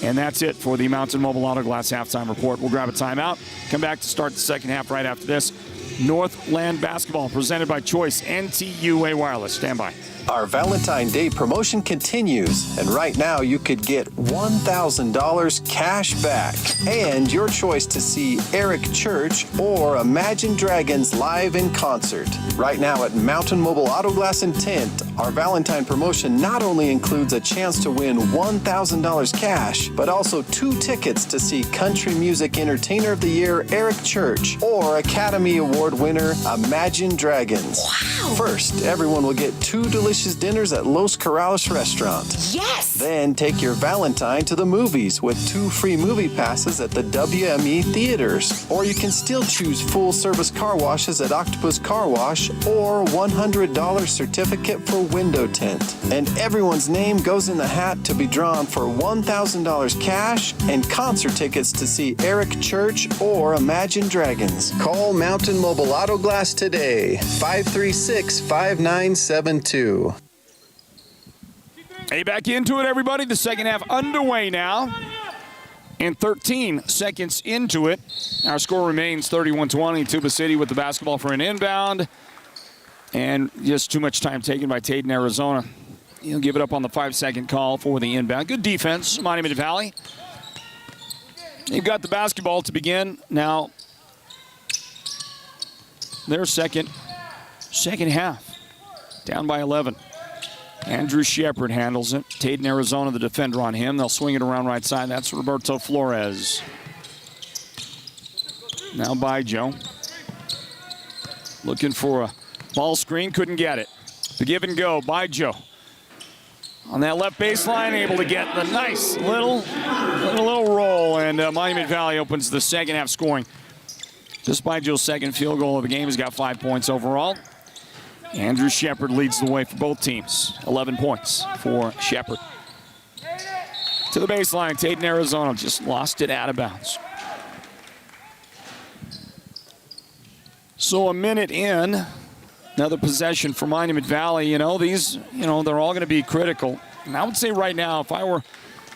And that's it for the Mountain Mobile Auto Glass halftime report. We'll grab a timeout, come back to start the second half right after this. Northland Basketball, presented by Choice NTUA Wireless. Stand by. Our Valentine Day promotion continues, and right now you could get $1,000 cash back and your choice to see Eric Church or Imagine Dragons live in concert. Right now at Mountain Mobile Auto Glass and Tint, our Valentine promotion not only includes a chance to win $1,000 cash, but also 2 tickets to see Country Music Entertainer of the Year Eric Church or Academy Award winner Imagine Dragons. Wow! First, everyone will get 2 delicious dinners at Los Corrales Restaurant. Yes! Then take your Valentine to the movies with 2 free movie passes at the WME theaters. Or you can still choose full service car washes at Octopus Car Wash or $100 certificate for window tint. And everyone's name goes in the hat to be drawn for $1,000 cash and concert tickets to see Eric Church or Imagine Dragons. Call Mountain Mobile Auto Glass today, 536-5972. Hey, back into it, everybody. The second half underway now. And 13 seconds into it, our score remains 31-20. Tuba City with the basketball for an inbound. And just too much time taken by Taden, Arizona. He'll give it up on the 5-second call for the inbound. Good defense, Monument Valley. They've got the basketball to begin. Now, their second half. Down by 11. Andrew Shepard handles it. Taden, Arizona, the defender on him. They'll swing it around right side. That's Roberto Flores. Now Bijo. Looking for a ball screen. Couldn't get it. The give and go. Bijo. On that left baseline, able to get the nice little roll. And Monument Valley opens the second half scoring. Just Bijo's second field goal of the game. He's got 5 points overall. Andrew Shepard leads the way for both teams. 11 points for Shepard. To the baseline, Taden, Arizona just lost it out of bounds. So a minute in, another possession for Monument Valley. You know, these, they're all going to be critical. And I would say right now, if I were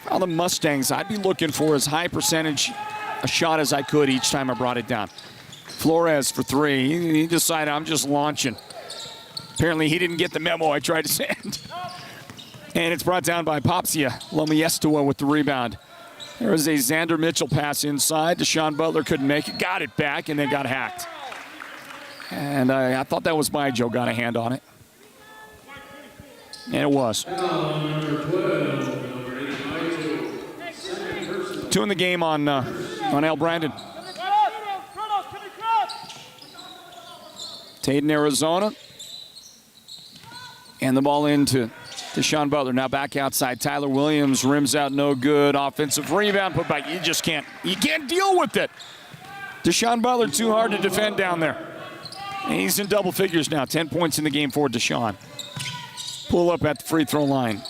on the Mustangs, I'd be looking for as high percentage a shot as I could each time I brought it down. Flores for three. He decided I'm just launching. Apparently he didn't get the memo I tried to send. And it's brought down by Popsia Lomiestua with the rebound. There was a Xander Mitchell pass inside. Deshaun Butler couldn't make it. Got it back and then got hacked. And I thought that was by Joe, got a hand on it. And it was. 2 in the game on Al Brandon. Taden, Arizona. And the ball into Deshaun Butler. Now back outside. Tyler Williams rims out, no good. Offensive rebound, put back. You can't deal with it. Deshaun Butler too hard to defend down there. And he's in double figures now. 10 points in the game for Deshaun. Pull up at the free throw line.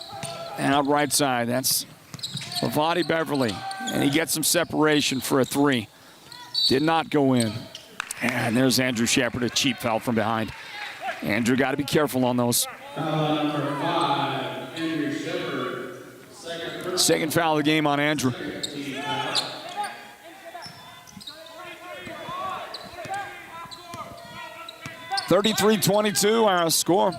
And out right side, that's Lavati Beverly. And he gets some separation for a three. Did not go in. And there's Andrew Shepard, a cheap foul from behind. Andrew got to be careful on those. Number 5, Andrew Shepard. Second foul of the game on Andrew. (33-22) our score.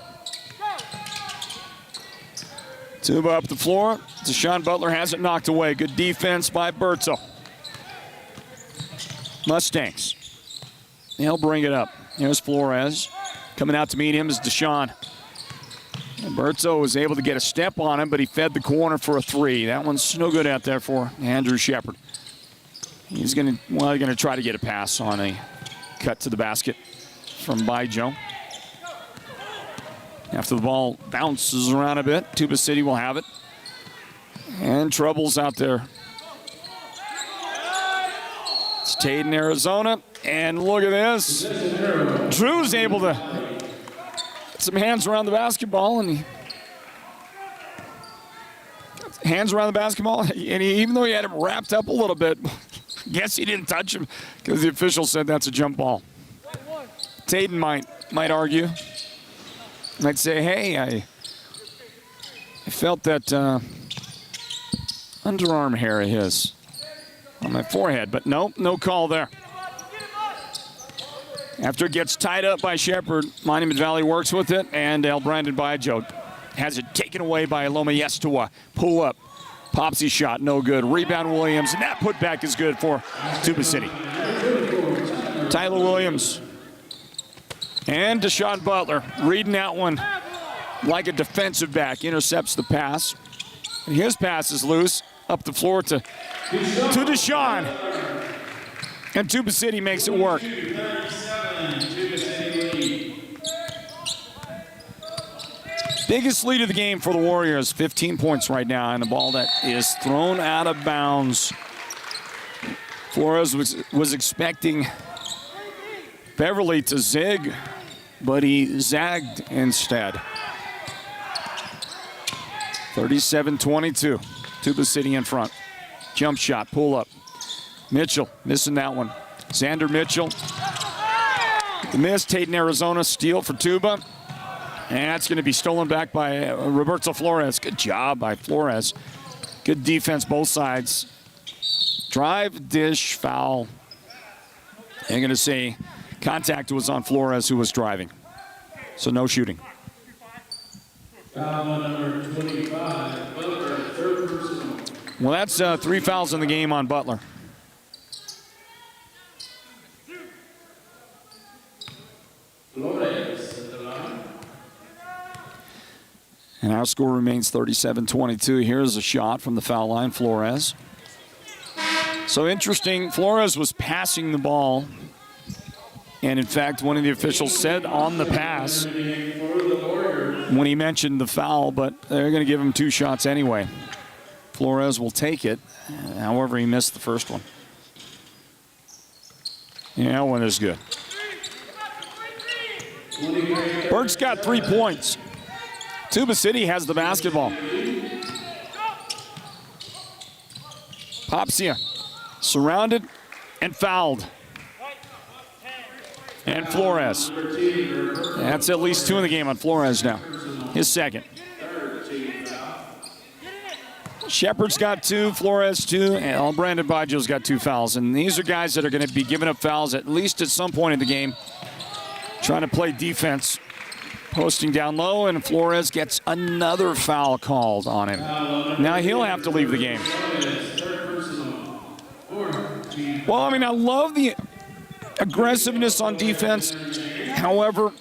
Tuba up the floor. Deshaun Butler has it knocked away. Good defense by Berto. Mustangs. He'll bring it up. Here's Flores. Coming out to meet him is Deshaun. And Berto was able to get a step on him, but he fed the corner for a three. That one's no good out there for Andrew Shepard. He's going to try to get a pass on a cut to the basket from Baijo. After the ball bounces around a bit, Tuba City will have it. And trouble's out there. It's Taden, Arizona. And look at this. Drew's able to get some hands around the basketball. And even though he had him wrapped up a little bit, guess he didn't touch him because the official said that's a jump ball. Taden might argue. Might say, hey, I felt that underarm hair of his on my forehead, but no call there. After it gets tied up by Shepard, Monument Valley works with it, and El Brandon Baijo has it taken away by Loma Yestua. Pull up. Popsy shot, no good. Rebound Williams, and that putback is good for Tuba City. Tyler Williams. And Deshaun Butler reading that one like a defensive back. Intercepts the pass. And his pass is loose. Up the floor to Deshaun. And Tuba City makes it work. Biggest lead of the game for the Warriors. 15 points right now. And the ball that is thrown out of bounds. Flores was expecting Beverly to zig, but he zagged instead. 37-22. Tuba City in front. Jump shot, pull up. Mitchell missing that one. Xander Mitchell. The miss, Taden, Arizona, steal for Tuba. And that's going to be stolen back by Roberto Flores. Good job by Flores. Good defense, both sides. Drive, dish, foul. I'm going to say contact was on Flores, who was driving. So no shooting. Foul number 25, Butler, third personal. Well, that's 3 fouls in the game on Butler. Flores at the line. And our score remains 37-22. Here's a shot from the foul line, Flores. So interesting, Flores was passing the ball. And in fact, one of the officials said on the pass when he mentioned the foul, but they're going to give him 2 shots anyway. Flores will take it. However, he missed the first one. Yeah, that one is good. Burke's got 3 points. Tuba City has the basketball. Popsia surrounded and fouled. And Flores. That's at least 2 in the game on Flores now. His second. Shepard's got 2, Flores 2, and Brandon Baggio's got 2 fouls. And these are guys that are going to be giving up fouls at least at some point in the game, trying to play defense. Posting down low, and Flores gets another foul called on him. Now he'll have to leave the game. Well, I mean, I love the aggressiveness on defense. However,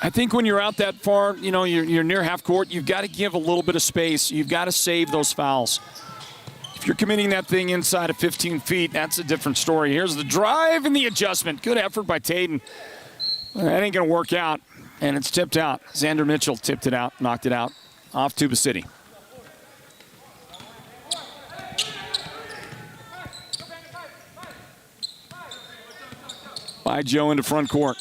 I think when you're out that far, you know, you're near half court, you've got to give a little bit of space. You've got to save those fouls. If you're committing that thing inside of 15 feet, that's a different story. Here's the drive and the adjustment. Good effort by Taden. That ain't going to work out, and it's tipped out. Xander Mitchell tipped it out, knocked it out, off Tuba City. By Joe into front court.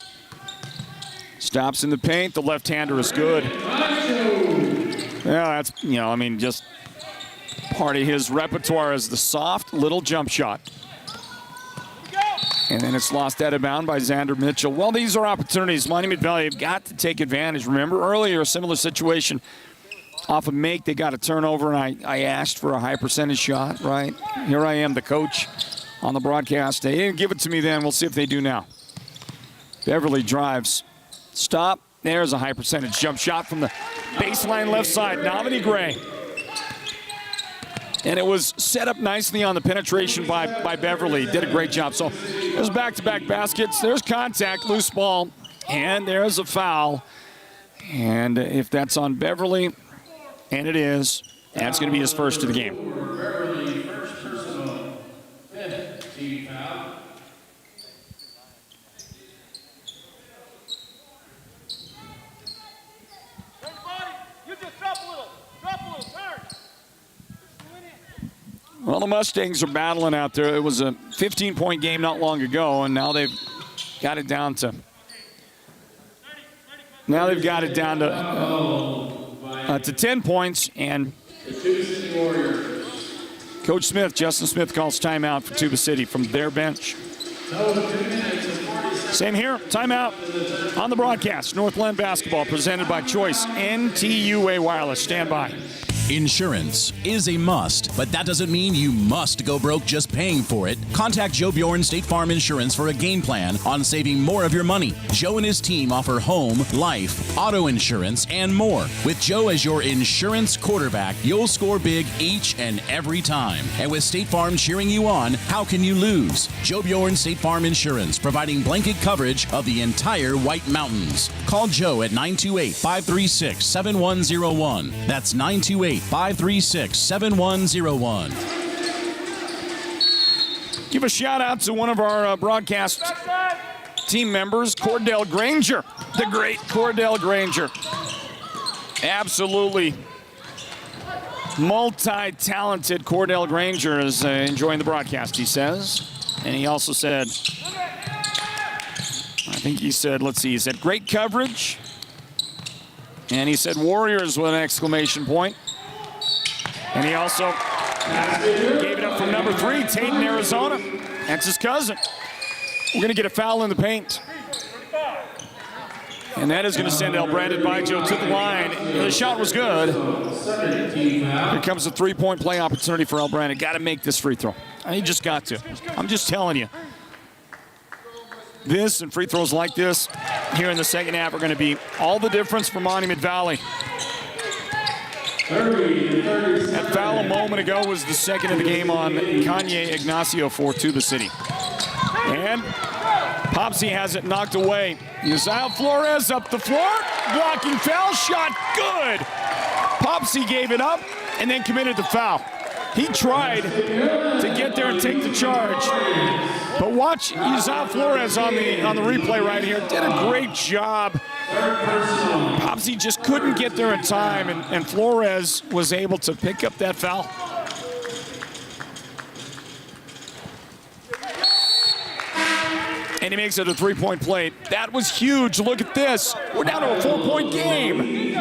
Stops in the paint. The left-hander is good. Yeah, that's, you know, I mean, just part of his repertoire is the soft little jump shot. And then it's lost out of bounds by Xander Mitchell. Well, these are opportunities. Monument Valley have got to take advantage. Remember earlier, a similar situation off of make. They got a turnover, and I asked for a high percentage shot, right? Here I am, the coach on the broadcast. They didn't give it to me then. We'll see if they do now. Beverly drives. Stop. There's a high percentage jump shot from the baseline left side. Nominee Gray. And it was set up nicely on the penetration by Beverly. Did a great job. So there's back-to-back baskets. There's contact, loose ball, and there's a foul. And if that's on Beverly, and it is, that's going to be his first of the game. Beverly, first personal, 5th team foul. Well, the Mustangs are battling out there. It was a 15-point game not long ago, and now they've got it down to 10 points. And Coach Smith, Justin Smith, calls timeout for Tuba City from their bench. Same here, timeout on the broadcast. Northland Basketball presented by Choice NTUA Wireless. Stand by. Insurance is a must, but that doesn't mean you must go broke just paying for it. Contact Joe Bjorn State Farm Insurance for a game plan on saving more of your money. Joe and his team offer home, life, auto insurance, and more. With Joe as your insurance quarterback, you'll score big each and every time. And with State Farm cheering you on, how can you lose? Joe Bjorn State Farm Insurance, providing blanket coverage of the entire White Mountains. Call Joe at 928-536-7101. That's 928-536-7101. Give a shout out to one of our broadcast team members, Cordell Granger, the great Cordell Granger. Absolutely multi-talented Cordell Granger is enjoying the broadcast, he says. And he also said, I think he said, let's see, he said great coverage. And he said Warriors with an exclamation point. And he also gave it up from number 3, Taden, Arizona. That's his cousin. We're going to get a foul in the paint. And that is going to send Brandon Baggio to the line. The shot was good. Here comes a three-point play opportunity for Brandon. Got to make this free throw. He just got to. I'm just telling you. This and free throws like this here in the second half are going to be all the difference for Monument Valley. That foul a moment ago was the second of the game on Kanye Ignacio for Tuba City. And Popsy has it knocked away. Uzziah Flores up the floor, blocking foul shot, good. Popsy gave it up and then committed the foul. He tried to get there and take the charge. But watch Uzziah Flores on the replay right here. Did a great job. Popsy just couldn't get there in time, and Flores was able to pick up that foul. And he makes it a three-point play. That was huge. Look at this. We're down to a 4-point game.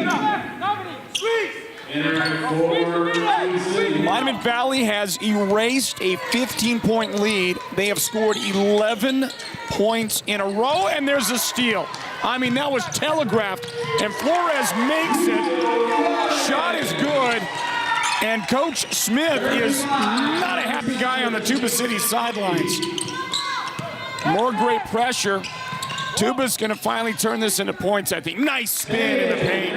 Monument Valley has erased a 15-point lead. They have scored 11 points in a row, and there's a steal. I mean, that was telegraphed, and Flores makes it. Shot is good, and Coach Smith is not a happy guy on the Tuba City sidelines. More great pressure. Tuba's going to finally turn this into points, I think. Nice spin in the paint.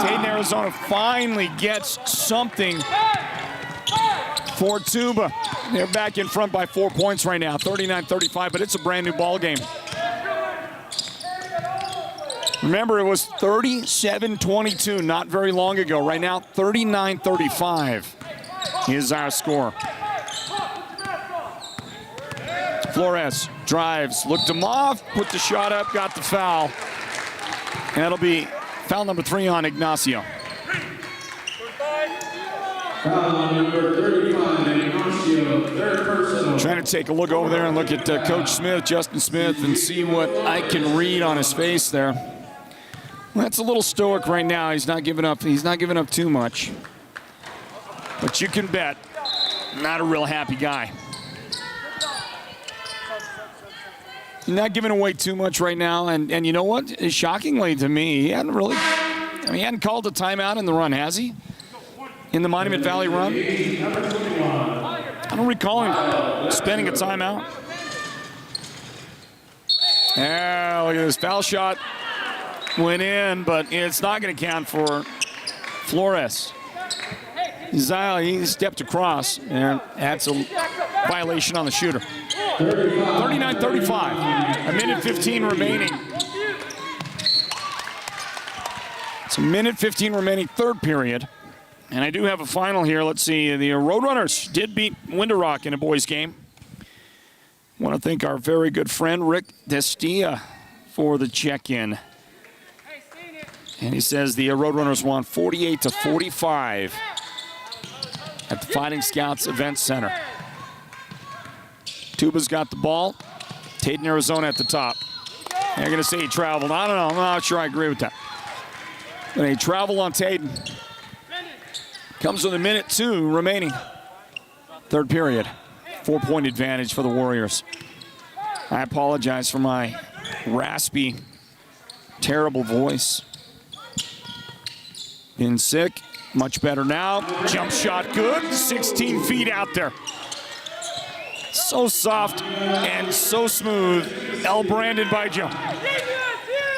Dayton, Arizona finally gets something for Tuba. They're back in front by 4 points right now, 39-35, but it's a brand new ball game. Remember, it was 37-22 not very long ago. Right now, 39-35 is our score. Flores drives, looked him off, put the shot up, got the foul. And that'll be foul number 3 on Ignacio. Foul number 35, Ignacio, third personal. Trying to take a look over there and look at Coach Smith, Justin Smith, and see what I can read on his face there. Well, that's a little stoic right now. He's not giving up. He's not giving up too much. But you can bet, not a real happy guy. He's not giving away too much right now, and you know what? Shockingly to me, he hadn't called a timeout in the run, has he? In the Monument Valley run? I don't recall him spending a timeout. Yeah, look at this foul shot. Went in, but it's not going to count for Flores. Zyle, he stepped across, and that's a violation on the shooter. 39-35, a minute 15 remaining. It's a minute 15 remaining, third period. And I do have a final here. Let's see, the Roadrunners did beat Winter Rock in a boys game. I want to thank our very good friend Rick Destia for the check-in. And he says the Roadrunners won 48-45 at the Fighting Scouts Event Center. Tuba's got the ball. Dayton, Arizona at the top. They're going to say he traveled. I don't know. I'm not sure I agree with that. But a travel on Dayton. Comes with a minute 2 remaining. Third period. 4-point advantage for the Warriors. I apologize for my raspy, terrible voice. Been sick. Much better now. Jump shot good. 16 feet out there. So soft and so smooth. L-branded by Joe.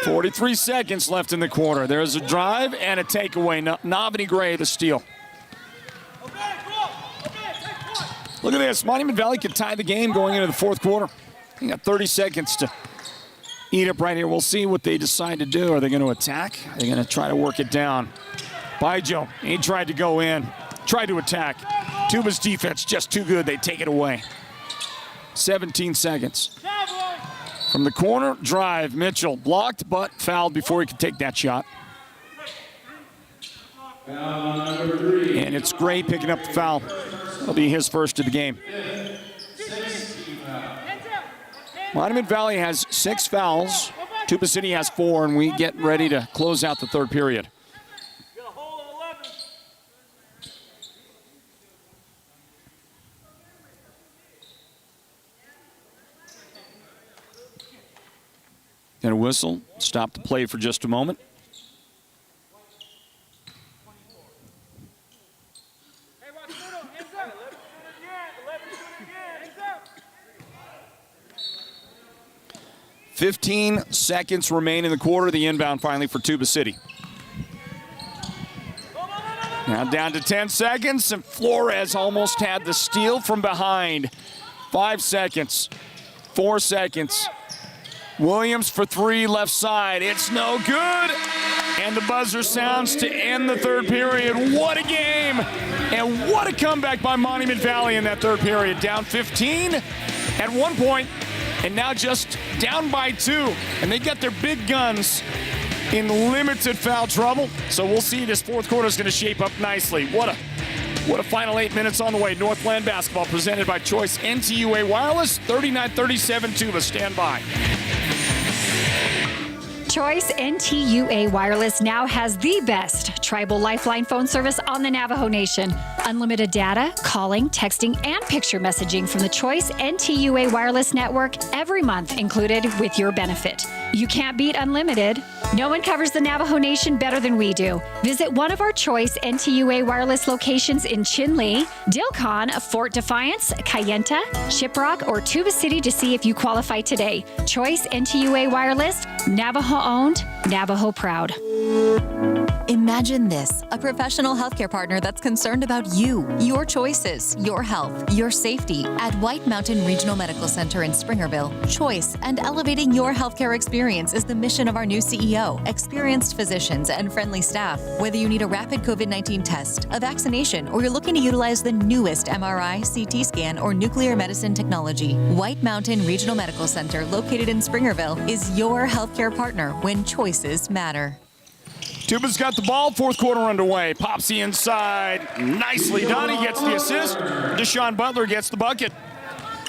43 seconds left in the quarter. There's a drive and a takeaway. Novany Gray, the steal. Look at this. Monument Valley could tie the game going into the fourth quarter. They got 30 seconds to eat up right here. We'll see what they decide to do. Are they going to attack? Are they going to try to work it down? Baijo, he tried to go in, tried to attack. Tuba's defense just too good. They take it away. 17 seconds. From the corner, drive. Mitchell blocked, but fouled before he could take that shot. And it's Gray picking up the foul. That'll be his first of the game. Monument Valley has 6 fouls. Tuba City has 4, and we get ready to close out the third period. Then a whistle, stop the play for just a moment. Hey, Watsuno, hands up. 11 hands up. 15 seconds remain in the quarter. The inbound finally for Tuba City. Now down to 10 seconds, and Flores almost had the steal from behind. 5 seconds, 4 seconds. Williams for 3, left side. It's no good. And the buzzer sounds to end the third period. What a game. And what a comeback by Monument Valley in that third period. Down 15 at one point, and now just down by 2. And they got their big guns in limited foul trouble. So we'll see this fourth quarter is going to shape up nicely. What a What a final 8 minutes on the way. Northland Basketball presented by Choice NTUA Wireless. 39-37 Tuba. Stand by. Choice NTUA Wireless now has the best tribal lifeline phone service on the Navajo Nation. Unlimited data, calling, texting, and picture messaging from the Choice NTUA Wireless Network every month included with your benefit. You can't beat unlimited. No one covers the Navajo Nation better than we do. Visit one of our Choice NTUA Wireless locations in Chinle, Dilcon, Fort Defiance, Kayenta, Shiprock, or Tuba City to see if you qualify today. Choice NTUA Wireless, Navajo-owned, Navajo proud. Imagine this, a professional healthcare partner that's concerned about you, your choices, your health, your safety. At White Mountain Regional Medical Center in Springerville, choice and elevating your healthcare experience is the mission of our new CEO, experienced physicians, and friendly staff. Whether you need a rapid COVID-19 test, a vaccination, or you're looking to utilize the newest MRI, CT scan, or nuclear medicine technology, White Mountain Regional Medical Center, located in Springerville, is your healthcare partner when choices matter. Tuba's got the ball, fourth quarter underway. Pops the inside, nicely done. He gets the assist. Deshaun Butler gets the bucket.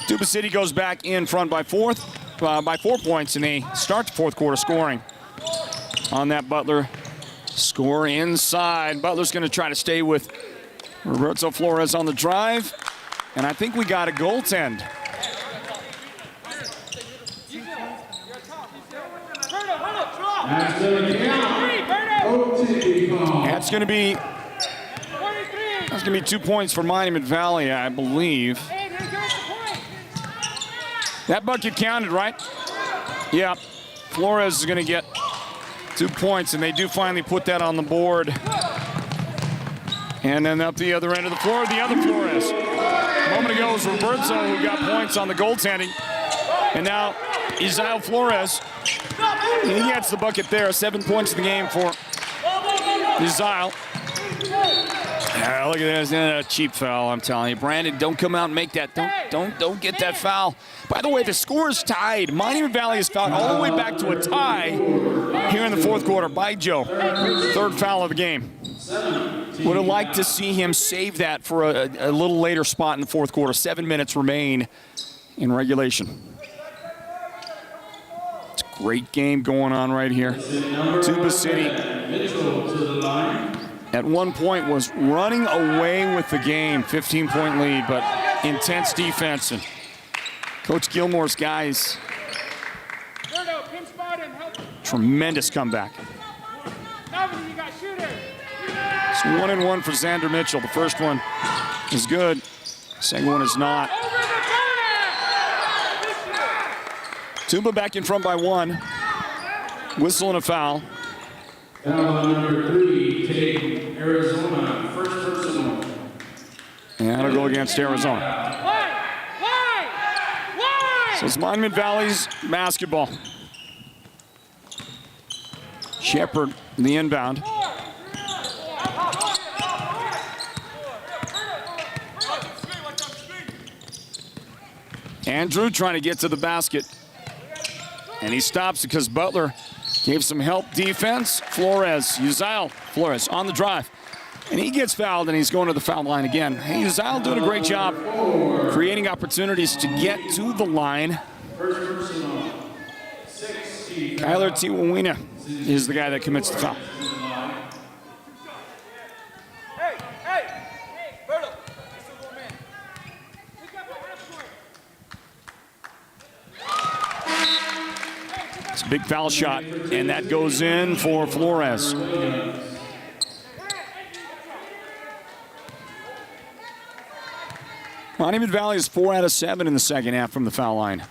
Tuba City goes back in front by 4 points, and they start the fourth quarter scoring. On that Butler score inside. Butler's going to try to stay with Roberto Flores on the drive, and I think we got a goaltend. That's going to be 2 points for Monument Valley, I believe. That bucket counted, right? Yeah. Flores is going to get 2 points, and they do finally put that on the board. And then up the other end of the floor, the other Flores. A moment ago was Roberto who got points on the goaltending. And now Isaiah Flores. And he gets the bucket there. 7 points in the game for Isaiah. Look at this, a cheap foul, I'm telling you. Brandon, don't come out and make that. Don't get that foul. By the way, the score is tied. Monument Valley is fouled all the way back to a tie here in the fourth quarter by Joe. Third foul of the game. Would have liked to see him save that for a little later spot in the fourth quarter. 7 minutes remain in regulation. It's a great game going on right here. Tuba City at one point was running away with the game, 15-point lead, but intense defense. And Coach Gilmore's guys, tremendous comeback. It's 1-1 for Xander Mitchell. The first one is good, second one is not. Tuba back in front by 1. Whistle and a foul. Foul number 3, taking Arizona, first personal. And that'll go against Arizona. So it's Monument Valley's basketball. Shepard, the inbound. Andrew trying to get to the basket. And he stops because Butler gave some help defense. Uzziel Flores on the drive. And he gets fouled, and he's going to the foul line again. Hey, Uzziel doing a great job creating opportunities to get to the line. Kyler Tiwawina is the guy that commits the foul. It's a big foul shot, and that goes in for Flores. Monument Valley is 4 out of 7 in the second half from the foul line.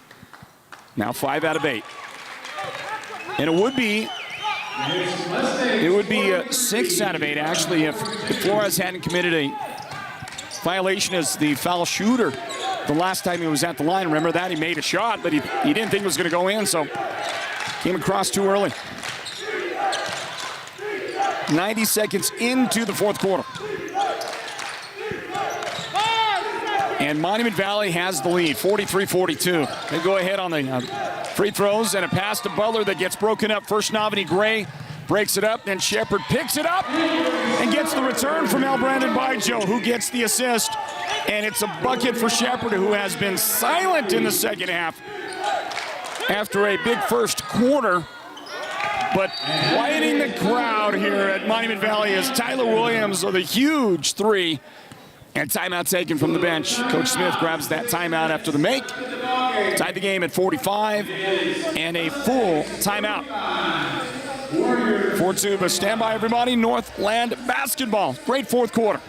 Now 5 out of 8. And it would be 6 out of 8, actually, if Flores hadn't committed a violation as the foul shooter the last time he was at the line. Remember that? He made a shot, but he didn't think it was going to go in, so came across too early. 90 seconds into the fourth quarter. And Monument Valley has the lead, 43-42. They go ahead on the free throws, and a pass to Butler that gets broken up. First Navani Gray breaks it up, then Shepard picks it up and gets the return from Brandon Bijo, who gets the assist. And it's a bucket for Shepard, who has been silent in the second half after a big first quarter. But quieting the crowd here at Monument Valley is Tyler Williams with a huge three. And timeout taken from the bench. Coach Smith grabs that timeout after the make. Tied the game at 45 and a full timeout for Tuba. Stand by, everybody. Northland Basketball. Great fourth quarter.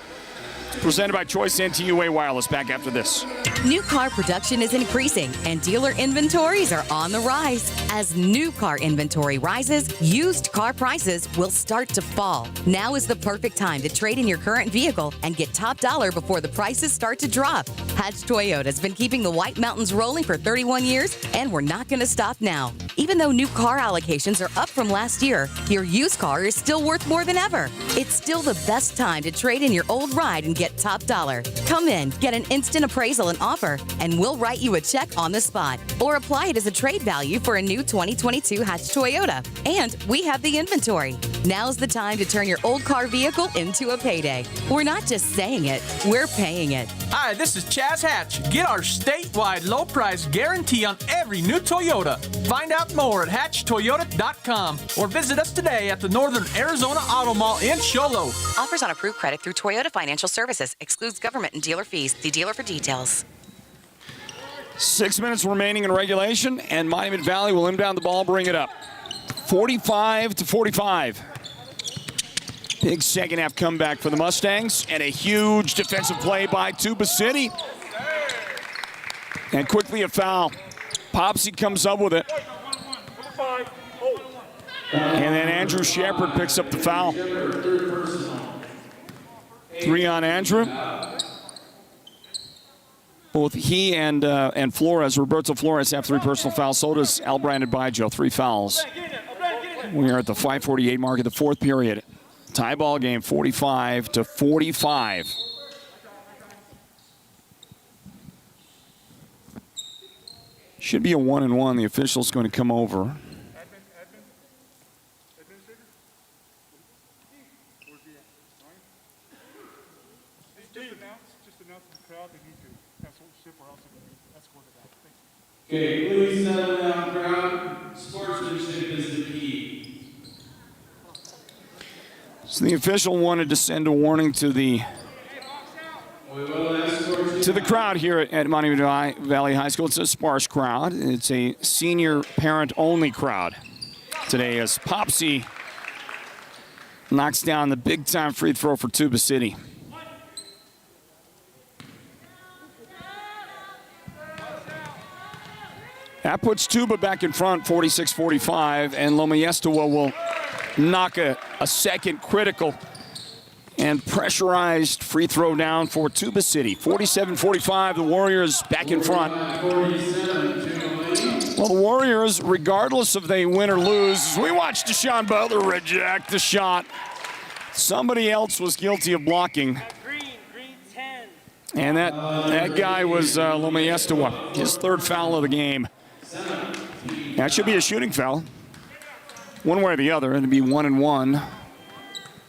Presented by Choice NTUA Wireless. Back after this. New car production is increasing and dealer inventories are on the rise. As new car inventory rises, used car prices will start to fall. Now is the perfect time to trade in your current vehicle and get top dollar before the prices start to drop. Hatch Toyota has been keeping the White Mountains rolling for 31 years, and we're not going to stop now. Even though new car allocations are up from last year, your used car is still worth more than ever. It's still the best time to trade in your old ride and get top dollar. Come in, get an instant appraisal and offer, and we'll write you a check on the spot or apply it as a trade value for a new 2022 Hatch Toyota. And we have the inventory. Now's the time to turn your old car vehicle into a payday. We're not just saying it, we're paying it. Hi, this is Chaz Hatch. Get our statewide low price guarantee on every new Toyota. Find out more at hatchtoyota.com or visit us today at the Northern Arizona Auto Mall in Show Low. Offers on approved credit through Toyota Financial Services. Excludes government and dealer fees. See dealer for details. 6 minutes remaining in regulation, and Monument Valley will inbound the ball, bring it up. 45-45. Big second half comeback for the Mustangs, and a huge defensive play by Tuba City. And quickly a foul. Popsy comes up with it. And then Andrew Shepard picks up the foul. 3 on Andrew. Both he and Flores, Roberto Flores, have 3 personal fouls. So does Brandon Bijo, 3 fouls. We are at the 5:48 mark of the fourth period. Tie ball game, 45-45. Should be a 1-and-1. The official's going to come over. Okay, please settle down, crowd. Sportsmanship is the key. So the official wanted to send a warning to the crowd here at Monument Valley High School. It's a sparse crowd. It's a senior parent-only crowd today as Popsy knocks down the big-time free throw for Tuba City. That puts Tuba back in front, 46-45, and Loma Yestawa will knock a second critical and pressurized free throw down for Tuba City. 47-45, the Warriors back in front. Well, the Warriors, regardless if they win or lose, we watched Deshaun Butler reject the shot. Somebody else was guilty of blocking. And that guy was Loma Yestawa, his 3rd foul of the game. That should be a shooting foul. One way or the other, it'd be 1-and-1.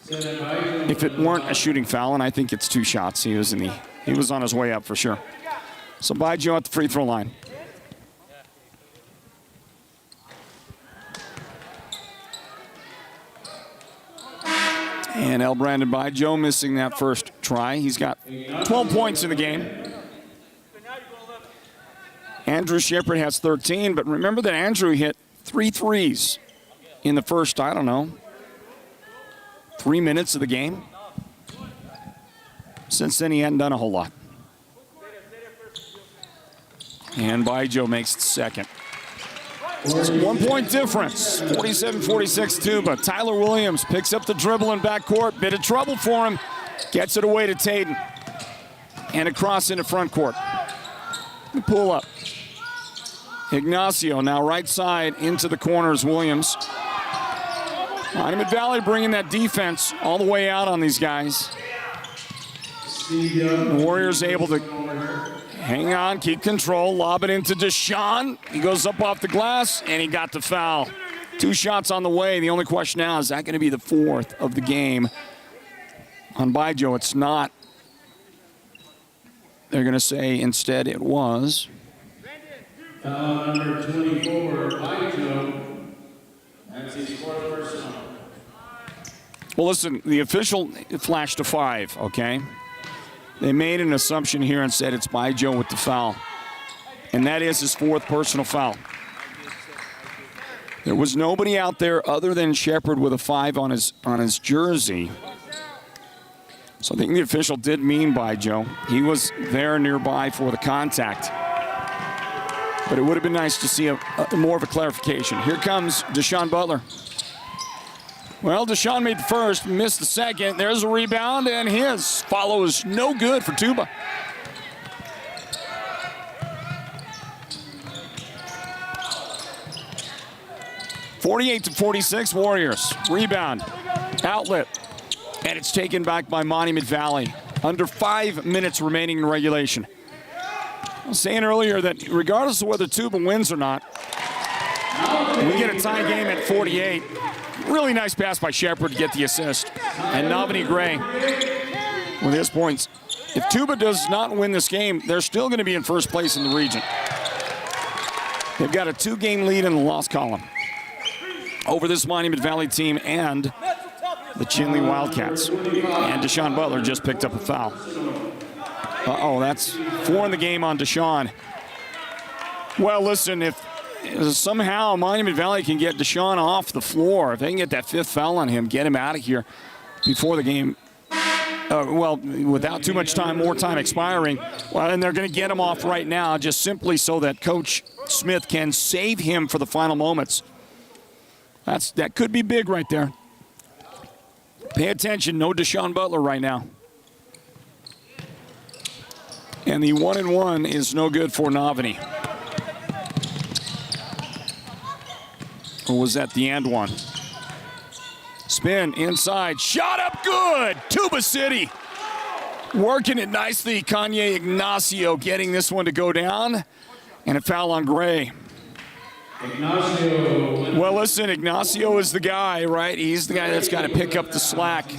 If it weren't a shooting foul, and I think it's 2 shots, he was on his way up for sure. So Bijo at the free throw line. And Brandon Bijo missing that first try. He's got 12 points in the game. Andrew Shepard has 13, but remember that Andrew hit 3 threes in the first, 3 minutes of the game. Since then, he hadn't done a whole lot. And Bijo makes the second. It's a 1-point difference, 47-46 Tuba. Tyler Williams picks up the dribble in backcourt. Bit of trouble for him. Gets it away to Taden. And across into front court. The pull up. Ignacio now right side into the corners, Williams. Monument Valley bringing that defense all the way out on these guys. The Warriors able to hang on, keep control, lob it into Deshaun. He goes up off the glass, and he got the foul. 2 shots on the way. The only question now, is that going to be the 4th of the game? On Baijo, it's not. They're going to say instead it was. Foul number 24, Baijo. That's his 4th personal. Well, listen, the official flashed a 5, okay? They made an assumption here and said it's Baijo with the foul. And that is his 4th personal foul. There was nobody out there other than Shepard with a 5 on his jersey. So I think the official did mean Baijo. He was there nearby for the contact. But it would have been nice to see more of a clarification. Here comes Deshaun Butler. Well, Deshaun made the first, missed the second. There's a rebound, and his follow is no good for Tuba. (48-46) Warriors. Rebound, outlet, and it's taken back by Monument Valley. Under 5 minutes remaining in regulation. I was saying earlier that regardless of whether Tuba wins or not, we get a tie game at 48. Really nice pass by Shepard to get the assist. And Navani Gray with his points. If Tuba does not win this game, they're still going to be in first place in the region. They've got a 2-game lead in the loss column over this Monument Valley team and the Chinle Wildcats. And Deshaun Butler just picked up a foul. Uh-oh, that's 4 in the game on Deshaun. Well, listen, if somehow Monument Valley can get Deshaun off the floor, if they can get that 5th foul on him, get him out of here before the game, without too much time, more time expiring, well, and they're going to get him off right now just simply so that Coach Smith can save him for the final moments. That could be big right there. Pay attention, no Deshaun Butler right now. And the 1-and-1 is no good for Navani. Or was that the and one? Spin inside, shot up good. Tuba City working it nicely. Kanye Ignacio getting this one to go down. And a foul on Gray. Ignacio. Well, listen, Ignacio is the guy, right? He's the guy that's got to pick up the slack.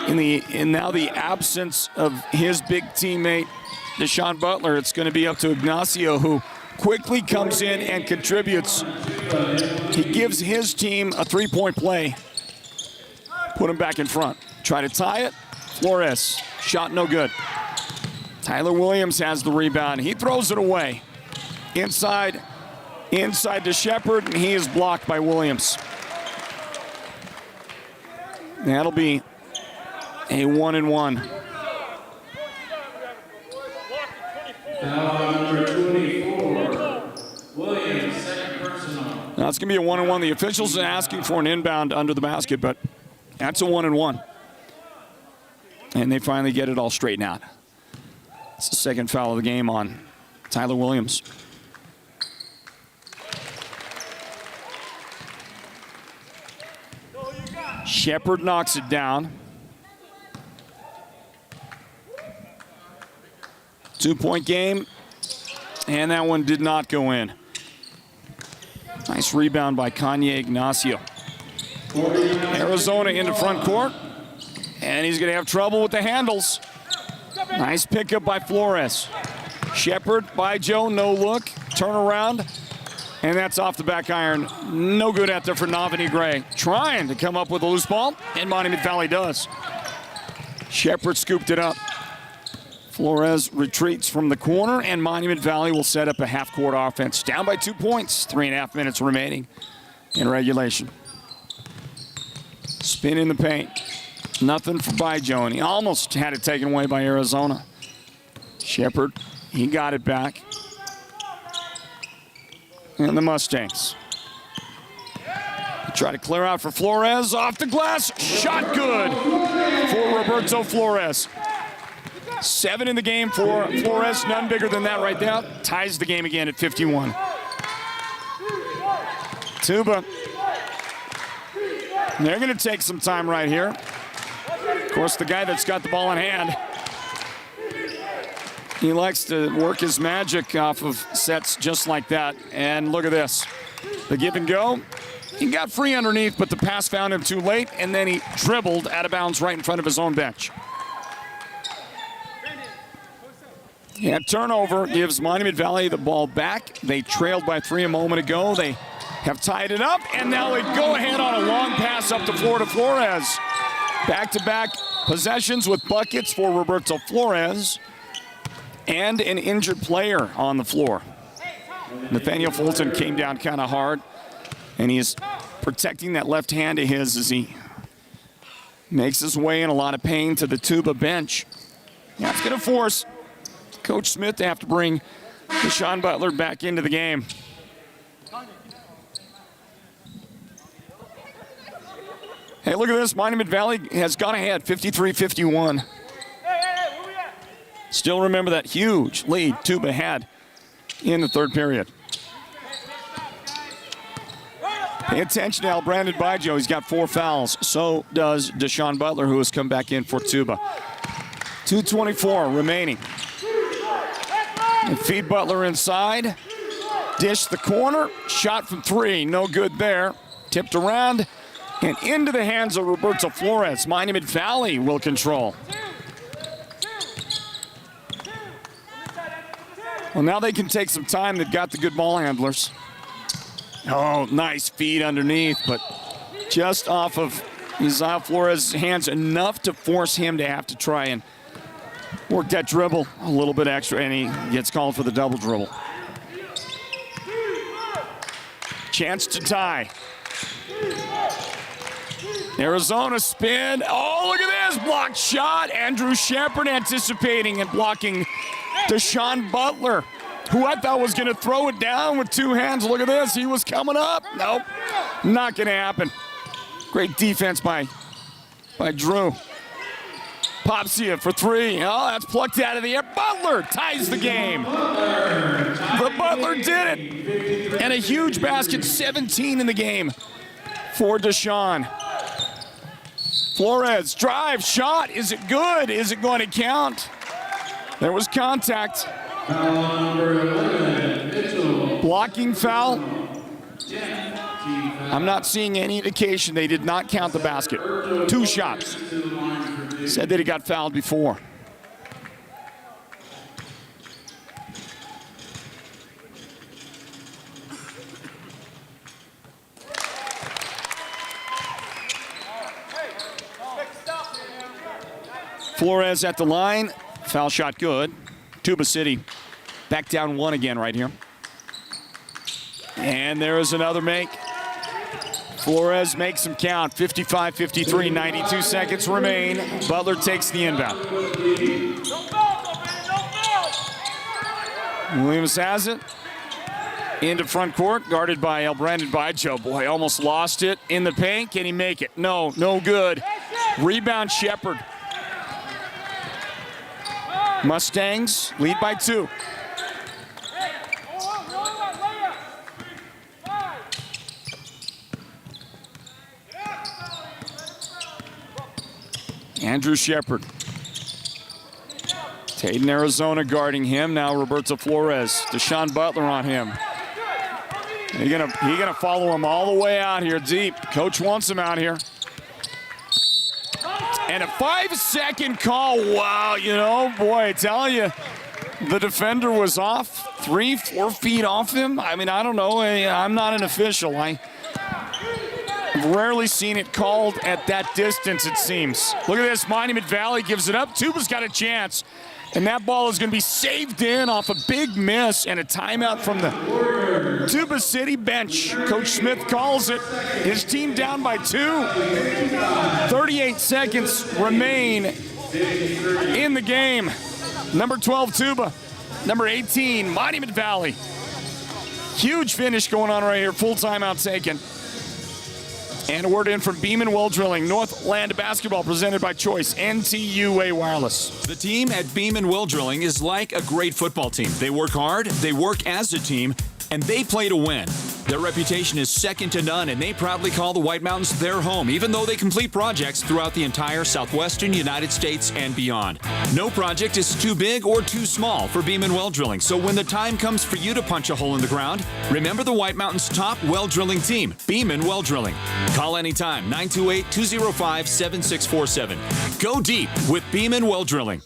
In now the absence of his big teammate, Deshaun Butler, it's going to be up to Ignacio, who quickly comes in and contributes. He gives his team a 3-point play. Put him back in front. Try to tie it. Flores, shot no good. Tyler Williams has the rebound. He throws it away. Inside to Shepard, and he is blocked by Williams. That'll be a 1-and-1. Foul number 24, Williams, 2nd personal. Now it's going to be a 1-and-1. The officials are asking for an inbound under the basket, but that's a 1-and-1. And they finally get it all straightened out. It's the 2nd foul of the game on Tyler Williams. Shepard knocks it down. 2-point game, and that one did not go in. Nice rebound by Kanye Ignacio. Arizona into front court, and he's going to have trouble with the handles. Nice pickup by Flores. Shepard by Joe, no look, turn around, and that's off the back iron. No good out there for Navani Gray. Trying to come up with a loose ball, and Monument Valley does. Shepard scooped it up. Flores retreats from the corner, and Monument Valley will set up a half-court offense. Down by 2 points, 3.5 minutes remaining in regulation. Spin in the paint. Nothing for Baijo, and he almost had it taken away by Arizona. Shepard, he got it back. And the Mustangs. Try to clear out for Flores, off the glass, shot good for Roberto Flores. 7 in the game for Flores, none bigger than that right there. Ties the game again at 51. Tuba, they're going to take some time right here. Of course, the guy that's got the ball in hand He likes to work his magic off of sets just like that. And look at this. The give and go. He got free underneath, but the pass found him too late, and then he dribbled out of bounds right in front of his own bench. And turnover gives Monument Valley the ball back. They trailed by 3 a moment ago. They have tied it up, and now they go ahead on a long pass up to Flores. Back-to-back possessions with buckets for Roberto Flores and an injured player on the floor. Nathaniel Fulton came down kind of hard, and he is protecting that left hand of his as he makes his way in a lot of pain to the Tuba bench. That's going to force Coach Smith to have to bring Deshaun Butler back into the game. Hey, look at this. Monument Valley has gone ahead, 53-51. Still remember that huge lead Tuba had in the third period. Pay attention to Brandon Bijo. He's got 4 fouls. So does Deshaun Butler, who has come back in for Tuba. 2:24 remaining. And feed Butler inside. Dish the corner. Shot from 3. No good there. Tipped around and into the hands of Roberto Flores. Monument Valley will control. Well, now they can take some time. They've got the good ball handlers. Oh, nice feed underneath, but just off of Isaiah Flores' hands, enough to force him to have to try and work that dribble a little bit extra, and he gets called for the double dribble. Chance to tie. Arizona spin. Oh, look at this. Blocked shot. Andrew Shepard anticipating and blocking Deshaun Butler, who I thought was going to throw it down with 2 hands. Look at this. He was coming up. Nope. Not going to happen. Great defense by Drew. Popsia for 3. Oh, that's plucked out of the air. Butler ties the game. The Butler did it. And a huge basket, 17 in the game for Deshaun. Flores, drive, shot. Is it good? Is it going to count? There was contact. Blocking foul. I'm not seeing any indication they did not count the basket. 2 shots. Said that he got fouled before. Flores at the line. Foul shot good. Tuba City back down 1 again right here. And there is another make. Flores makes him count. 55-53, 92 seconds remain. Butler takes the inbound. Williams has it. Into front court, guarded by Brandon Bijo. Boy, almost lost it in the paint. Can he make it? No, no good. Rebound Shepard. Mustangs lead by 2. Andrew Shepard. Taden, Arizona guarding him. Now Roberto Flores. Deshaun Butler on him. He's gonna follow him all the way out here deep. Coach wants him out here. And a 5-second call. Wow, you know, boy, I tell you, the defender was off 3-4 feet off him. I mean, I don't know. I'm not an official. I've rarely seen it called at that distance, it seems. Look at this. Monument Valley gives it up. Tuba's got a chance. And that ball is going to be saved in off a big miss and a timeout from the Tuba City bench. Coach Smith calls it. His team down by 2. 38 seconds remain in the game. Number 12, Tuba. Number 18, Monument Valley. Huge finish going on right here. Full timeout taken. And a word in from Beeman Well Drilling. Northland Basketball presented by Choice. NTUA Wireless. The team at Beeman Well Drilling is like a great football team. They work hard, they work as a team, and they play to win. Their reputation is second to none, and they proudly call the White Mountains their home, even though they complete projects throughout the entire southwestern United States and beyond. No project is too big or too small for Beam & Well Drilling, so when the time comes for you to punch a hole in the ground, remember the White Mountains' top well drilling team, Beam & Well Drilling. Call anytime, 928-205-7647. Go deep with Beam & Well Drilling.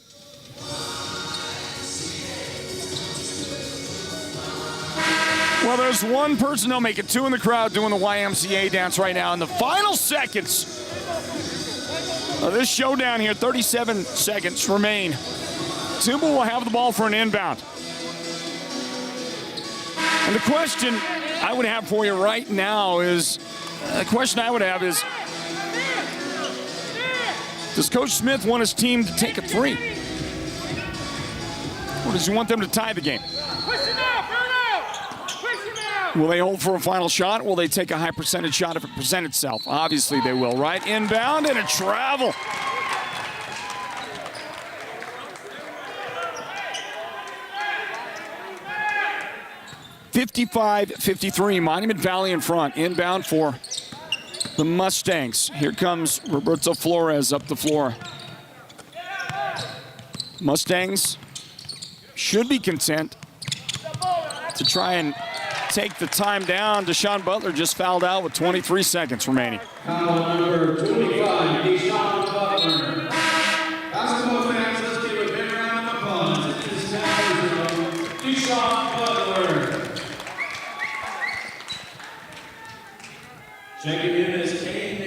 Well, there's one person that'll make it, two in the crowd doing the YMCA dance right now. In the final seconds of this showdown here, 37 seconds remain. Tuba will have the ball for an inbound. And the question I would have for you right now is, does Coach Smith want his team to take a three? Or does he want them to tie the game? Will they hold for a final shot? Will they take a high percentage shot if it presents itself? Obviously they will, right? Inbound and a travel. (55-53), Monument Valley in front. Inbound for the Mustangs. Here comes Roberto Flores up the floor. Mustangs should be content to try and take the time down. Deshaun Butler just fouled out with 23 seconds remaining. Foul number 25, Deshaun Butler. Basketball fans, let's give a big round of applause. This is Deshaun Butler. Checking in is Kayenta.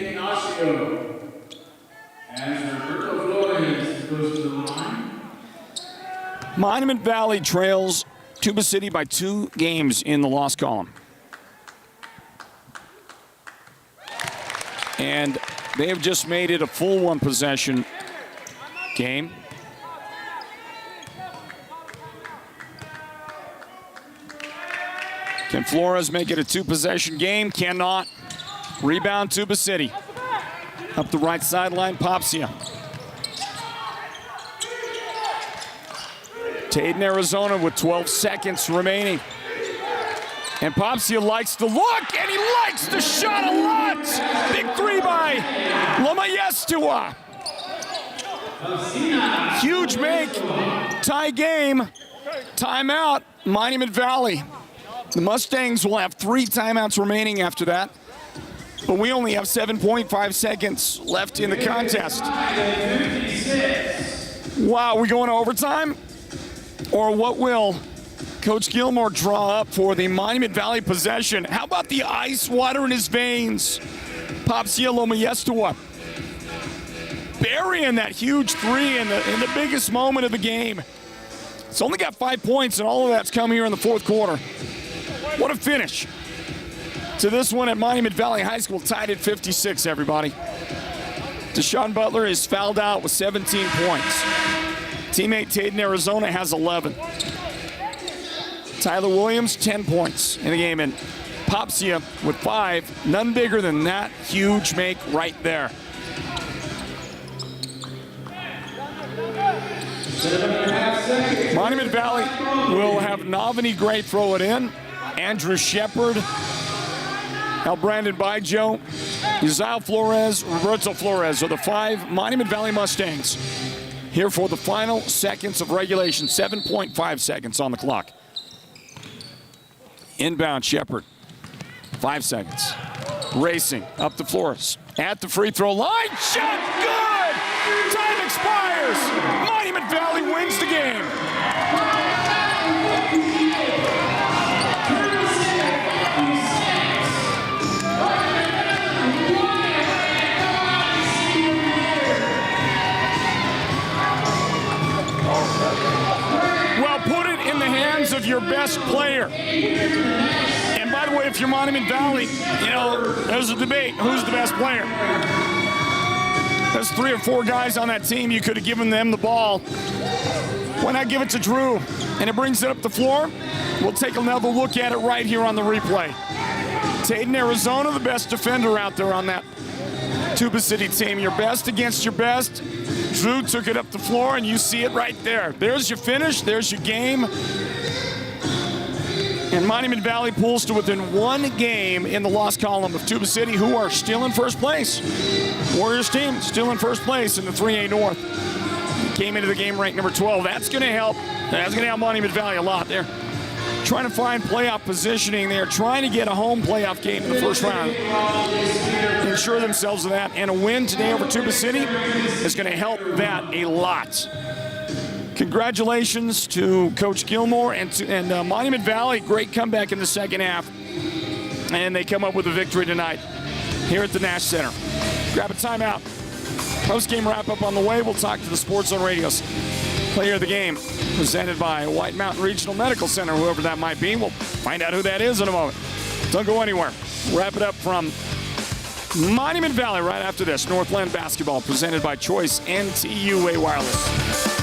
As Roberto Flores goes to the line. Monument Valley trails Tuba City by 2 games in the loss column. And they have just made it a full one possession game. Can Flores make it a 2-possession game? Cannot. Rebound Tuba City. Up the right sideline, Popsia. Taden, Arizona with 12 seconds remaining. And Popsia likes the look, and he likes the shot a lot. Big three by Lomayestua. Huge make. Tie game. Timeout, Monument Valley. The Mustangs will have 3 timeouts remaining after that. But we only have 7.5 seconds left in the contest. Wow, we going to overtime? Or what will Coach Gilmore draw up for the Monument Valley possession? How about the ice water in his veins? Popsia Lomayestua burying that huge three in the biggest moment of the game. It's only got 5 points, and all of that's come here in the fourth quarter. What a finish to this one at Monument Valley High School, tied at 56, everybody. Deshaun Butler is fouled out with 17 points. Teammate Taden, Arizona has 11. Tyler Williams, 10 points in the game, and Popsia with 5. None bigger than that huge make right there. Monument Valley will have Navani Gray throw it in. Andrew Shepard, now Brandon Bijo, Uzziel Flores, Roberto Flores are the 5 Monument Valley Mustangs. Here for the final seconds of regulation, 7.5 seconds on the clock. Inbound Shepard, 5 seconds. Racing up the floors, at the free throw line, shot good! Time expires! Monument Valley wins the game. Well, put it in the hands of your best player. And by the way, if you're Monument Valley, you know, there's a debate. Who's the best player? There's 3 or 4 guys on that team. You could have given them the ball. Why not give it to Drew? And it brings it up the floor. We'll take another look at it right here on the replay. Taden, Arizona, the best defender out there on that Tuba City team. Your best against your best. Drew took it up the floor, and you see it right there. There's your finish. There's your game. And Monument Valley pulls to within one game in the loss column of Tuba City, who are still in first place. Warriors team still in first place in the 3A North. Came into the game ranked number 12. That's going to help. That's going to help Monument Valley a lot there. Trying to find playoff positioning there, trying to get a home playoff game in the first round. Ensure themselves of that. And a win today over Tuba City is going to help that a lot. Congratulations to Coach Gilmore and Monument Valley. Great comeback in the second half. And they come up with a victory tonight here at the Nash Center. Grab a timeout. Post-game wrap-up on the way. We'll talk to the Sports Zone Radio's player of the game, presented by White Mountain Regional Medical Center, whoever that might be. We'll find out who that is in a moment. Don't go anywhere. Wrap it up from Monument Valley right after this. Northland Basketball, presented by Choice and TUA Wireless.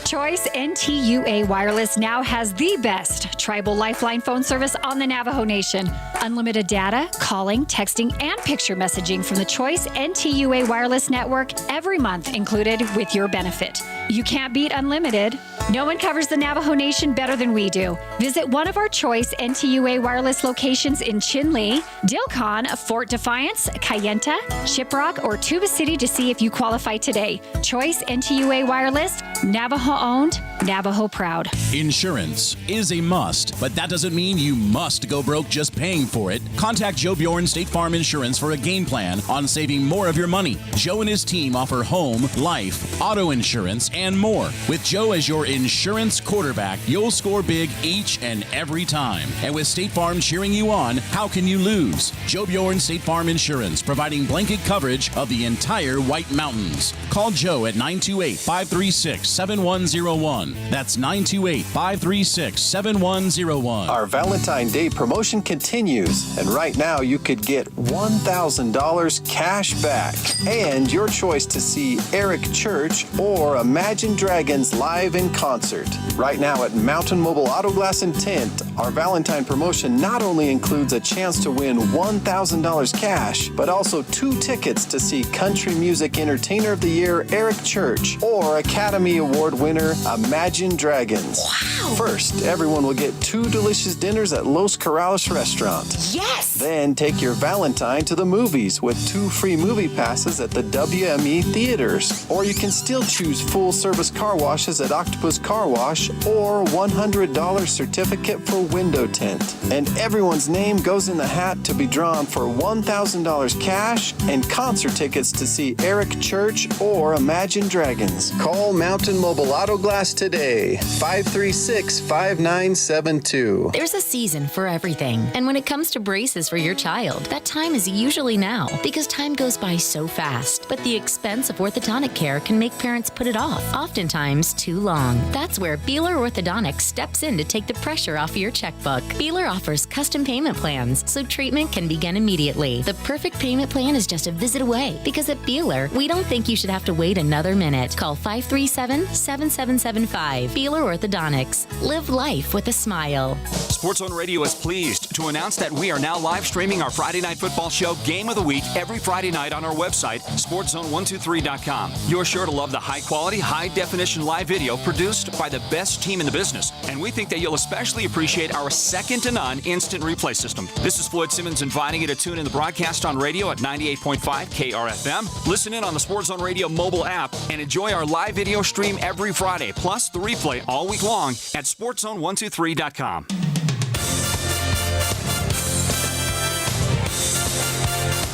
Choice NTUA Wireless now has the best tribal lifeline phone service on the Navajo Nation. Unlimited data, calling, texting, and picture messaging from the Choice NTUA Wireless Network every month included with your benefit. You can't beat unlimited. No one covers the Navajo Nation better than we do. Visit one of our Choice NTUA Wireless locations in Chinle, Dilcon, Fort Defiance, Kayenta, Shiprock, or Tuba City to see if you qualify today. Choice NTUA Wireless, Navajo-owned, Navajo-proud. Insurance is a must, but that doesn't mean you must go broke just paying for it. Contact Joe Bjorn State Farm Insurance for a game plan on saving more of your money. Joe and his team offer home, life, auto insurance, and more. With Joe as your insurance quarterback, you'll score big each and every time. And with State Farm cheering you on, how can you lose? Joe Bjorn State Farm Insurance, providing blanket coverage of the entire White Mountains. Call Joe at 928-536-7101. That's 928-536-7101. Our Valentine Day promotion continues, and right now you could get $1,000 cash back and your choice to see Eric Church or Imagine Dragons live in concert. Right now at Mountain Mobile Auto Glass and Tint, our Valentine promotion not only includes a chance to win $1,000 cash, but also 2 tickets to see Country Music Entertainer of the Year Eric Church or Academy Award winner Imagine Dragons. Wow! First, everyone will get 2 delicious dinners at Los Corrales Restaurant. Yes! Then take your Valentine to the movies with 2 free movie passes at the WME theaters. Or you can still choose full-service car washes at Octopus Car Wash or $100 certificate for window tint. And everyone's name goes in the hat to be drawn for $1,000 cash and concert tickets to see Eric Church or Imagine Dragons. Call Mountain Mobile Auto Glass today, 536-5972. There's a season for everything. And when it comes to braces for your child, that time is usually now because time goes by so fast. But the expense of orthodontic care can make parents put it off, oftentimes too long. That's where Beeler Orthodontics steps in to take the pressure off your checkbook. Beeler offers custom payment plans, so treatment can begin immediately. The perfect payment plan is just a visit away because at Beeler, we don't think you should have to wait another minute. Call 537-7775. Beeler Orthodontics. Live life with a smile. Sports Zone Radio is pleased to announce that we are now live streaming our Friday Night Football show Game of the Week every Friday night on our website, sportszone123.com. You're sure to love the high-quality, high-definition live video produced by the best team in the business, and we think that you'll especially appreciate our second-to-none instant replay system. This is Floyd Simmons inviting you to tune in the broadcast on radio at 98.5 KRFM. Listen in on the Sports Zone Radio mobile app and enjoy our live video stream every Friday, plus the replay all week long at sportszone123.com.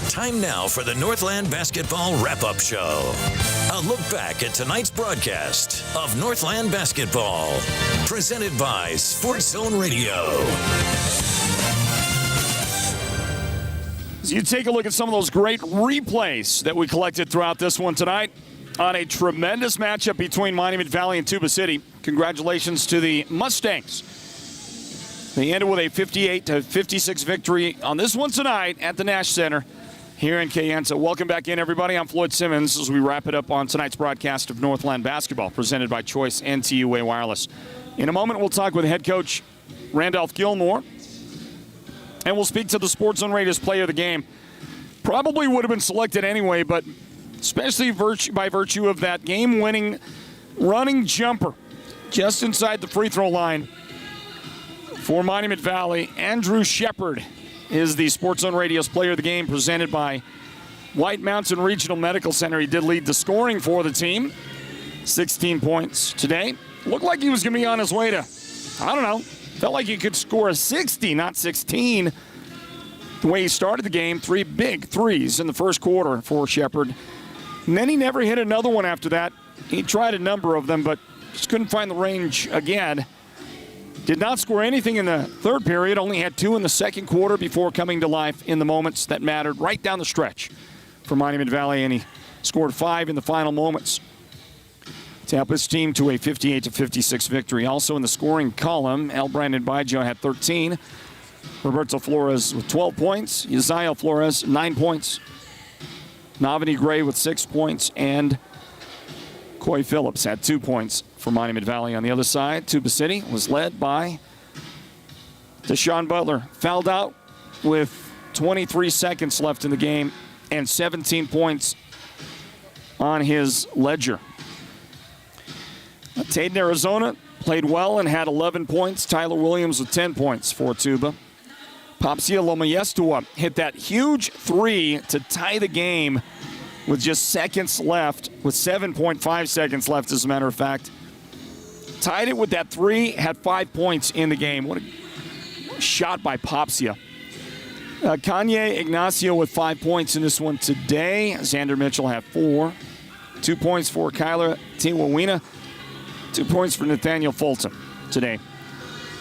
Time now for the Northland Basketball Wrap-Up Show. A look back at tonight's broadcast of Northland Basketball, presented by Sports Zone Radio. As you take a look at some of those great replays that we collected throughout this one tonight on a tremendous matchup between Monument Valley and Tuba City. Congratulations to the Mustangs. They ended with a 58-56 victory on this one tonight at the Nash Center. here in Kayenta. Welcome back in, everybody. I'm Floyd Simmons as we wrap it up on tonight's broadcast of Northland Basketball, presented by Choice and TUA Wireless. In a moment, we'll talk with head coach Randolph Gilmore, and we'll speak to the Sports Zone Raiders player of the game. Probably would have been selected anyway, but especially by virtue of that game-winning running jumper just inside the free throw line for Monument Valley. Andrew Shepard is the Sports Zone Radio's player of the game, presented by White Mountain Regional Medical Center. He did lead the scoring for the team, 16 points today. Looked like he was going to be on his way to, I don't know, felt like he could score a 60, not 16. The way he started the game, 3 big threes in the first quarter for Shepard. And then he never hit another one after that. He tried a number of them, but just couldn't find the range again. Did not score anything in the third period, only had 2 in the second quarter before coming to life in the moments that mattered right down the stretch for Monument Valley, and he scored 5 in the final moments to help his team to a 58-56 victory. Also in the scoring column, L. Brandon Baggio had 13. Roberto Flores with 12 points. Uzziah Flores, 9 points. Navani Gray with 6 points. And Coy Phillips had 2 points for Monument Valley. On the other side, Tuba City was led by Deshaun Butler. Fouled out with 23 seconds left in the game and 17 points on his ledger. Taden, Arizona played well and had 11 points. Tyler Williams with 10 points for Tuba. Popsia Lomayestua hit that huge 3 to tie the game with just seconds left, with 7.5 seconds left, as a matter of fact. Tied it with that 3, had 5 points in the game. What a shot by Popsia. Kanye Ignacio with 5 points in this one today. Xander Mitchell had 4. 2 points for Kyler Tiwawina. 2 points for Nathaniel Fulton today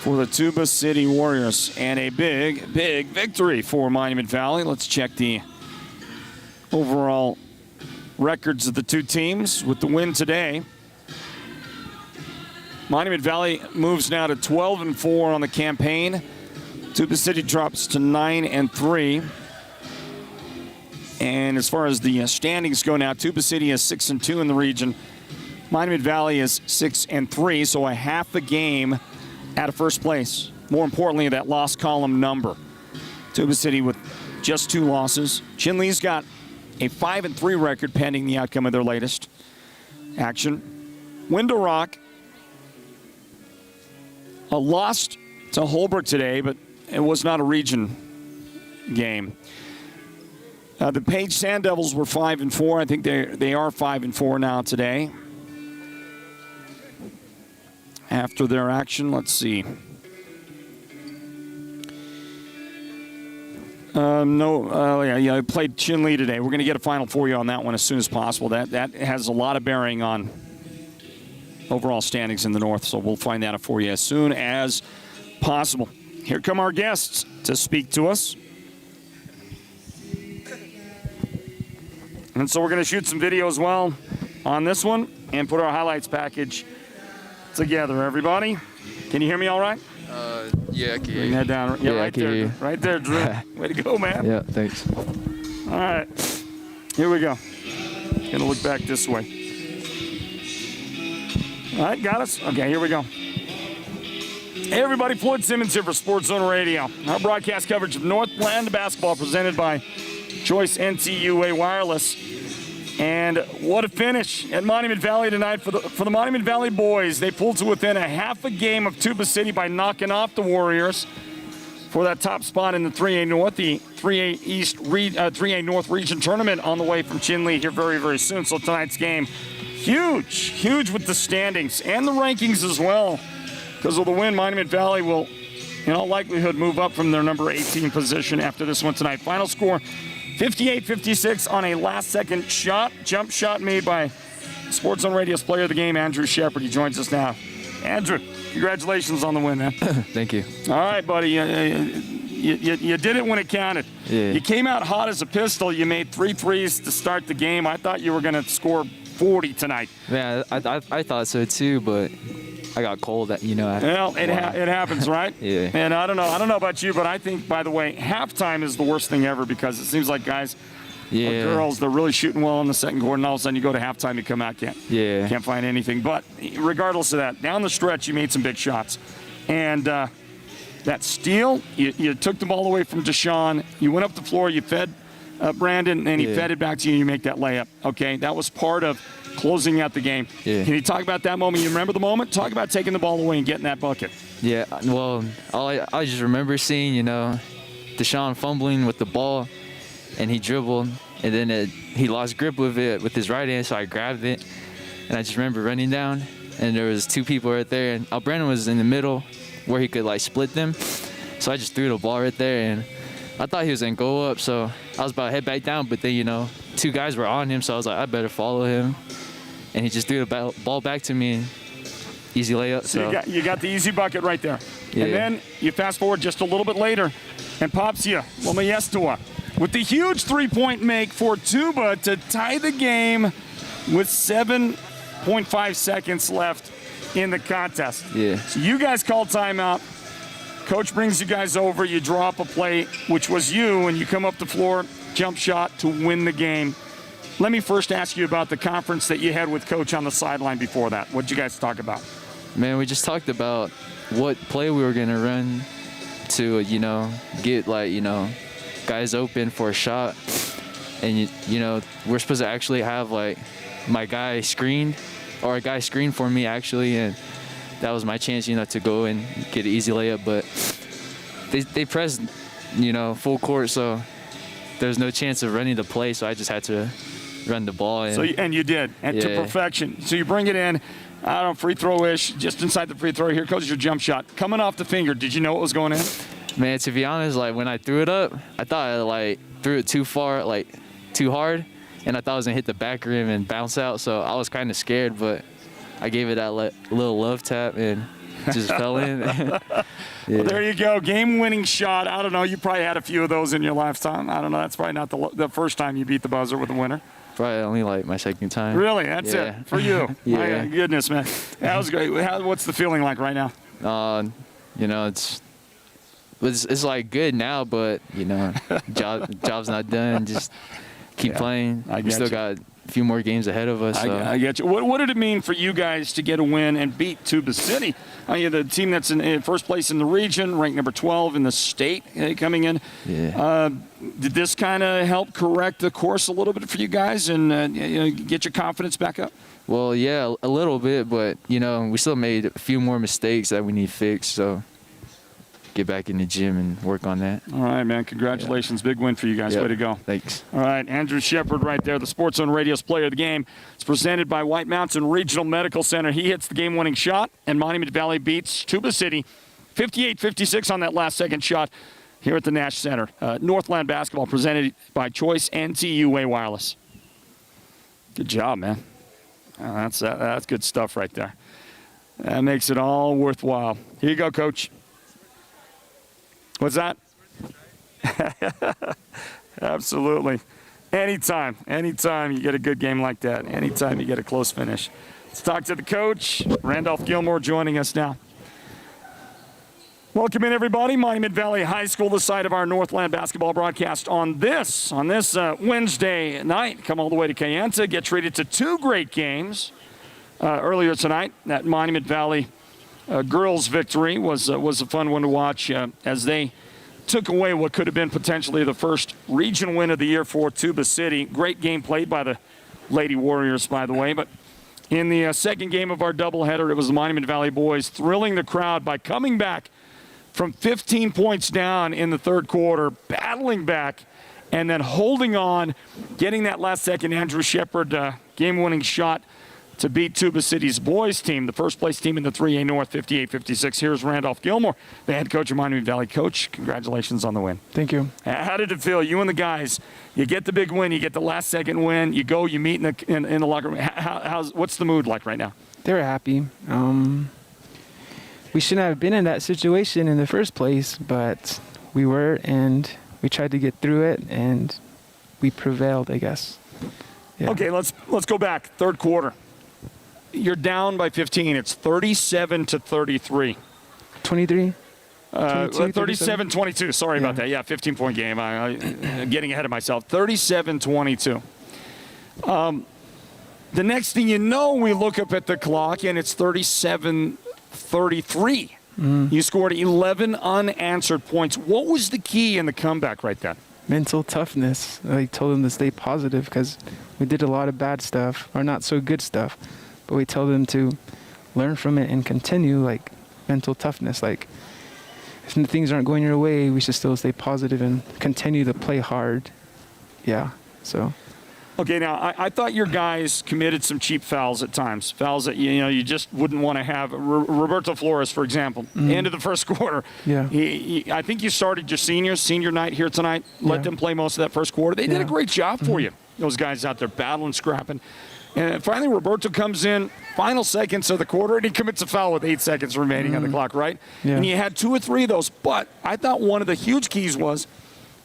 for the Tuba City Warriors. And a big, big victory for Monument Valley. Let's check the overall records of the two teams with the win today. Monument Valley moves now to 12-4 on the campaign. Tuba City drops to 9-3. And as far as the standings go now, Tuba City is 6-2 in the region. Monument Valley is 6-3, so a half a game out of first place. More importantly, that loss column number. Tuba City with just 2 losses. Chinley's got a 5-3 record pending the outcome of their latest action. Window Rock, a loss to Holbrook today, but it was not a region game. The Page Sand Devils were 5-4. I think they are 5-4 now today. After their action, let's see. I played Chinley today. We're going to get a final for you on that one as soon as possible. That has a lot of bearing on overall standings in the North, so we'll find that out for you as soon as possible. Here come our guests to speak to us. And so we're going to shoot some video as well on this one and put our highlights package together. Everybody, can you hear me all right? Yeah, I can hear Bring you. that down. Yeah, right there. Right there, Drew. Way to go, man. Yeah, thanks. All right. Here we go. Gonna look back this way. All right, got us? Okay, here we go. Hey, everybody. Floyd Simmons here for Sports Zone Radio. Our broadcast coverage of Northland Basketball presented by Choice NTUA Wireless. And what a finish at Monument Valley tonight for the Monument Valley boys. They pulled to within a half a game of Tuba City by knocking off the Warriors for that top spot in the 3A North, the 3A North Region Tournament on the way from Chinley here very, very soon. So tonight's game, huge with the standings and the rankings as well. Because of the win, Monument Valley will, in all likelihood, move up from their number 18 position after this one tonight. Final score, 58-56 on a last-second jump shot made by Sports Zone Radio's player of the game, Andrew Shepard. He joins us now. Andrew, congratulations on the win, man. Thank you. All right, buddy. You did it when it counted. Yeah. You came out hot as a pistol. You made 3 threes to start the game. I thought you were going to score 40 tonight. Yeah, I thought so too, but I got cold. Well, it happens, right? Yeah. And I don't know about you, but I think, by the way, halftime is the worst thing ever because it seems like guys Yeah. Girls, they're really shooting well in the second quarter, and all of a sudden you go to halftime, you come out, can't find anything. But regardless of that, down the stretch, you made some big shots. And that steal, you took the ball away from Deshaun. You went up the floor, you fed Brandon, and he fed it back to you, and you make that layup. Okay, that was part of closing out the game. Yeah. Can you talk about that moment? You remember the moment? Talk about taking the ball away and getting that bucket. Yeah, well, I just remember seeing, Deshaun fumbling with the ball, and he dribbled, and then he lost grip with it with his right hand, so I grabbed it, and I just remember running down, and there was two people right there, and Brandon was in the middle where he could, split them, so I just threw the ball right there, and I thought he was going to go up, so I was about to head back down, but then, two guys were on him, so I was like, I better follow him, and he just threw the ball back to me, and easy layup. So you got the easy bucket right there. Yeah. And then you fast forward just a little bit later, and Popsia Lomayestoa with the huge three-point make for Tuba to tie the game with 7.5 seconds left in the contest. Yeah. So you guys call timeout. Coach brings you guys over. You draw up a play, which was you, and you come up the floor, jump shot to win the game. Let me first ask you about the conference that you had with Coach on the sideline before that. What did you guys talk about? Man, we just talked about what play we were going to run to, get, guys open for a shot. And, we're supposed to actually have, my guy screened, or a guy screened for me, actually. And that was my chance, to go and get an easy layup. But they pressed, full court, so there's no chance of running the play. So I just had to run the ball. And you did, and to perfection. So you bring it in. I don't know, free throw-ish, just inside the free throw. Here goes your jump shot. Coming off the finger, did you know what was going in? Man, to be honest, when I threw it up, I thought I threw it too far, too hard, and I thought I was going to hit the back rim and bounce out, so I was kind of scared, but I gave it that little love tap and just fell in. Yeah. Well, there you go. Game-winning shot. I don't know, you probably had a few of those in your lifetime. I don't know, that's probably not the first time you beat the buzzer with a winner. Probably only my second time. Really? That's it for you? Yeah. My goodness, man. That was great. What's the feeling like right now? It's good now, but job's not done. Just keep playing. We still got a few more games ahead of us. So. I get you. What did it mean for you guys to get a win and beat Tuba City? The team that's in first place in the region, ranked number 12 in the state coming in. Yeah. Did this kind of help correct the course a little bit for you guys and get your confidence back up? Well, yeah, a little bit, but, we still made a few more mistakes that we need fixed, so get back in the gym and work on that. All right, man. Congratulations. Big win for you guys. Yep. Way to go. Thanks. All right, Andrew Shepard right there, the Sports Zone Radio's player of the game. It's presented by White Mountain Regional Medical Center. He hits the game-winning shot, and Monument Valley beats Tuba City 58-56 on that last-second shot here at the Nash Center. Northland Basketball presented by Choice and TUA Wireless. Good job, man. That's good stuff right there. That makes it all worthwhile. Here you go, Coach. What's that? Absolutely. Anytime you get a good game like that, anytime you get a close finish. Let's talk to the coach, Randolph Gilmore, joining us now. Welcome in, everybody. Monument Valley High School, the site of our Northland basketball broadcast on this Wednesday night. Come all the way to Kayenta, get treated to two great games earlier tonight. That Monument Valley girls' victory was a fun one to watch as they took away what could have been potentially the first region win of the year for Tuba City. Great game played by the Lady Warriors, by the way. But in the second game of our doubleheader, it was the Monument Valley boys thrilling the crowd by coming back from 15 points down in the third quarter, battling back, and then holding on, getting that last-second Andrew Shepard game-winning shot to beat Tuba City's boys team, the first-place team in the 3A North, 58-56. Here's Randolph Gilmore, the head coach of Monument Valley. Coach, congratulations on the win. Thank you. How did it feel? You and the guys, you get the big win, you get the last-second win, you go, you meet in the locker room. What's the mood like right now? They were happy. We shouldn't have been in that situation in the first place, but we were, and we tried to get through it, and we prevailed, I guess. Yeah. Okay, let's go back. Third quarter. You're down by 15. It's 37-33. 23. 37-22. Sorry about that. Yeah, 15-point game. I'm getting ahead of myself. 37-22. The next thing you know, we look up at the clock, and it's 37-33. You scored 11 unanswered points. What was the key in the comeback right then? Mental toughness. I told them to stay positive because we did a lot of bad stuff, or not so good stuff. But we told them to learn from it and continue, like mental toughness. Like, if things aren't going your way, we should still stay positive and continue to play hard. Yeah, so. Okay, now, I thought your guys committed some cheap fouls at times. Fouls that, you just wouldn't want to have. Roberto Flores, for example, end of the first quarter. Yeah. I think you started your senior night here tonight. Let them play most of that first quarter. They did a great job for you. Those guys out there battling, scrapping. And finally, Roberto comes in, final seconds of the quarter, and he commits a foul with 8 seconds remaining on the clock, right? Yeah. And you had 2 or 3 of those. But I thought one of the huge keys was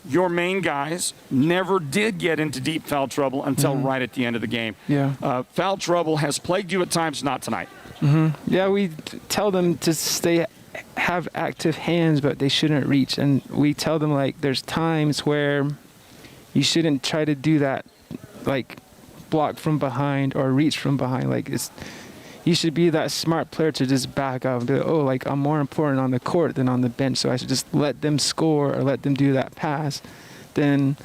your main guys never did get into deep foul trouble until right at the end of the game. Yeah. Foul trouble has plagued you at times, not tonight. Yeah, we tell them to have active hands, but they shouldn't reach. And we tell them, like, there's times where you shouldn't try to do that, like, block from behind or reach from behind. Like, you should be that smart player to just back up and be like, oh, like, I'm more important on the court than on the bench, so I should just let them score or let them do that pass. Then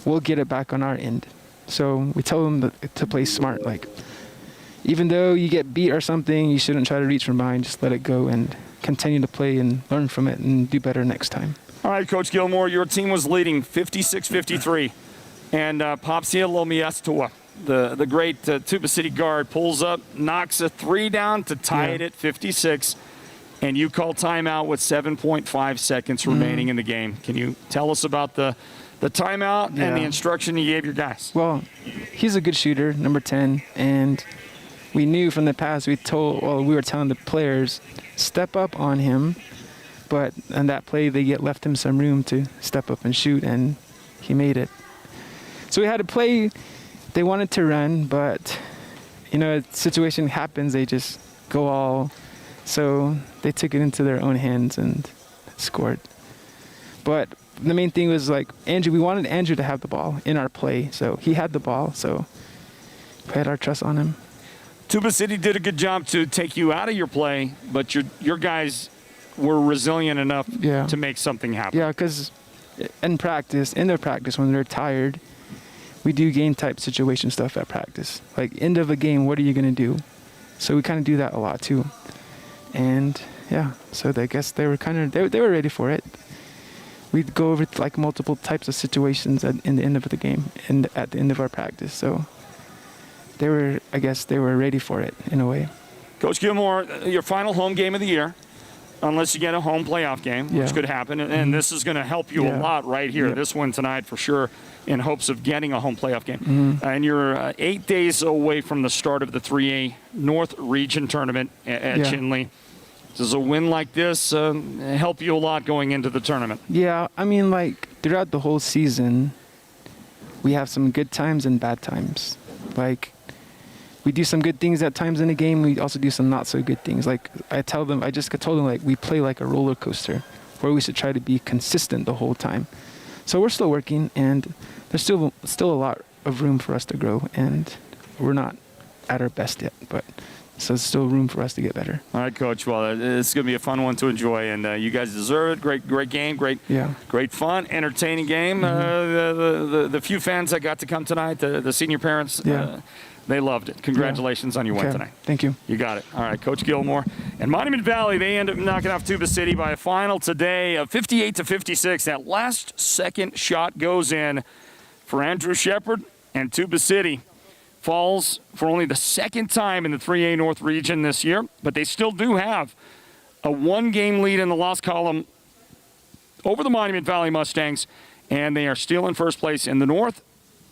we'll get it back on our end. So we tell them to play smart. Like, even though you get beat or something, you shouldn't try to reach from behind. Just let it go and continue to play and learn from it and do better next time. All right, Coach Gilmore, your team was leading 56-53. And Popsia Lomiestua, the great Tuba City guard, pulls up, knocks a 3 down to tie it at 56. And you call timeout with 7.5 seconds remaining in the game. Can you tell us about the timeout and the instruction you gave your guys? Well, he's a good shooter, number 10, and we knew from the past, we were telling the players, step up on him, but on that play, they left him some room to step up and shoot, and he made it. So we had a play, they wanted to run, but, a situation happens, they just go all, so they took it into their own hands and scored. But the main thing was, like, we wanted Andrew to have the ball in our play, so he had the ball, so we had our trust on him. Tuba City did a good job to take you out of your play, but your guys were resilient enough to make something happen. Yeah, because in their practice, when they're tired, we do game-type situation stuff at practice. Like, end of a game, what are you going to do? So we kind of do that a lot, too. And, so I guess they were they were ready for it. We'd go over, like, multiple types of situations in the end of the game and at the end of our practice. So I guess they were ready for it in a way. Coach Gilmore, your final home game of the year, unless you get a home playoff game, which could happen, and this is going to help you a lot right here. This one tonight for sure, in hopes of getting a home playoff game. And you're 8 days away from the start of the 3A North Region Tournament at Chinley. Does a win like this help you a lot going into the tournament? Yeah, I mean, like, throughout the whole season, we have some good times and bad times. Like, we do some good things at times in the game. We also do some not so good things. Like, I just told them, like, we play like a roller coaster where we should try to be consistent the whole time. So we're still working, and there's still a lot of room for us to grow, and we're not at our best yet, but so there's still room for us to get better. All right, Coach. Well, it's going to be a fun one to enjoy, and you guys deserve it. Great game, great fun, entertaining game. The few fans that got to come tonight, the senior parents, they loved it. Congratulations on your win tonight. Thank you. You got it. All right, Coach Gilmore. And Monument Valley, they end up knocking off Tuba City by a final today of 58-56. That last second shot goes in for Andrew Shepard, and Tuba City falls for only the second time in the 3A North region this year, but they still do have a 1-game lead in the loss column over the Monument Valley Mustangs, and they are still in first place in the North.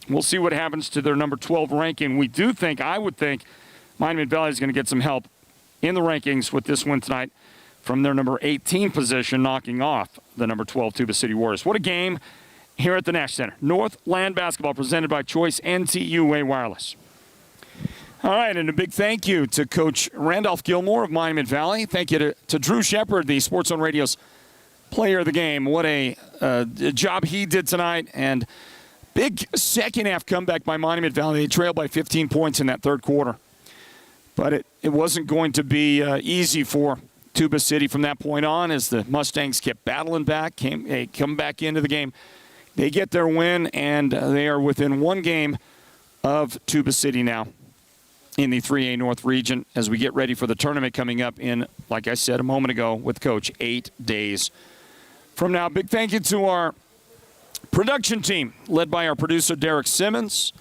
We'll see what happens to their number 12 ranking. I would think Monument Valley is going to get some help in the rankings with this win tonight from their number 18 position, knocking off the number 12 Tuba City Warriors. What a game here at the Nash Center. Northland Basketball presented by Choice NTUA Wireless. All right, and a big thank you to Coach Randolph Gilmore of Monument Valley. Thank you to Drew Shepard, the Sports Zone Radio's player of the game. What a job he did tonight. And big second-half comeback by Monument Valley. They trailed by 15 points in that third quarter. But it wasn't going to be easy for Tuba City from that point on as the Mustangs kept battling back, come back into the game. They get their win, and they are within one game of Tuba City now in the 3A North region as we get ready for the tournament coming up in, like I said a moment ago with Coach, 8 days from now. Big thank you to our production team led by our producer, Derek Simmons,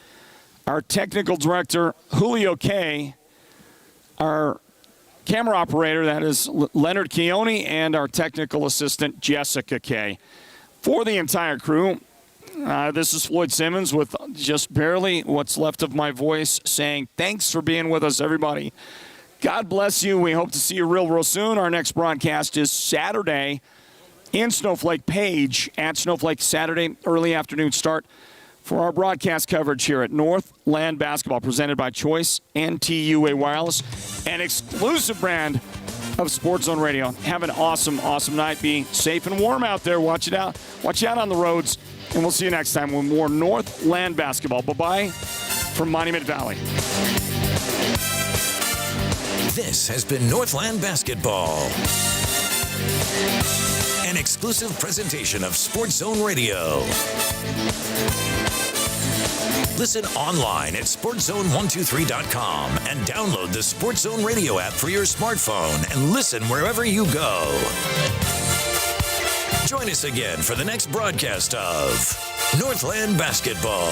our technical director, Julio K., our camera operator, that is Leonard Keone, and our technical assistant, Jessica K. For the entire crew, this is Floyd Simmons with just barely what's left of my voice saying thanks for being with us, everybody. God bless you. We hope to see you real soon. Our next broadcast is Saturday in Snowflake Page at Snowflake, Saturday, early afternoon start for our broadcast coverage here at Northland Basketball, presented by Choice and TUA Wireless, an exclusive brand of Sports Zone Radio. Have an awesome night. Be safe and warm out there. Watch out on the roads, and we'll see you next time with more Northland Basketball. Bye-bye from Monument Valley. This has been Northland Basketball, an exclusive presentation of Sports Zone Radio. Listen online at SportsZone123.com and download the Sports Zone Radio app for your smartphone and listen wherever you go. Join us again for the next broadcast of Northland Basketball.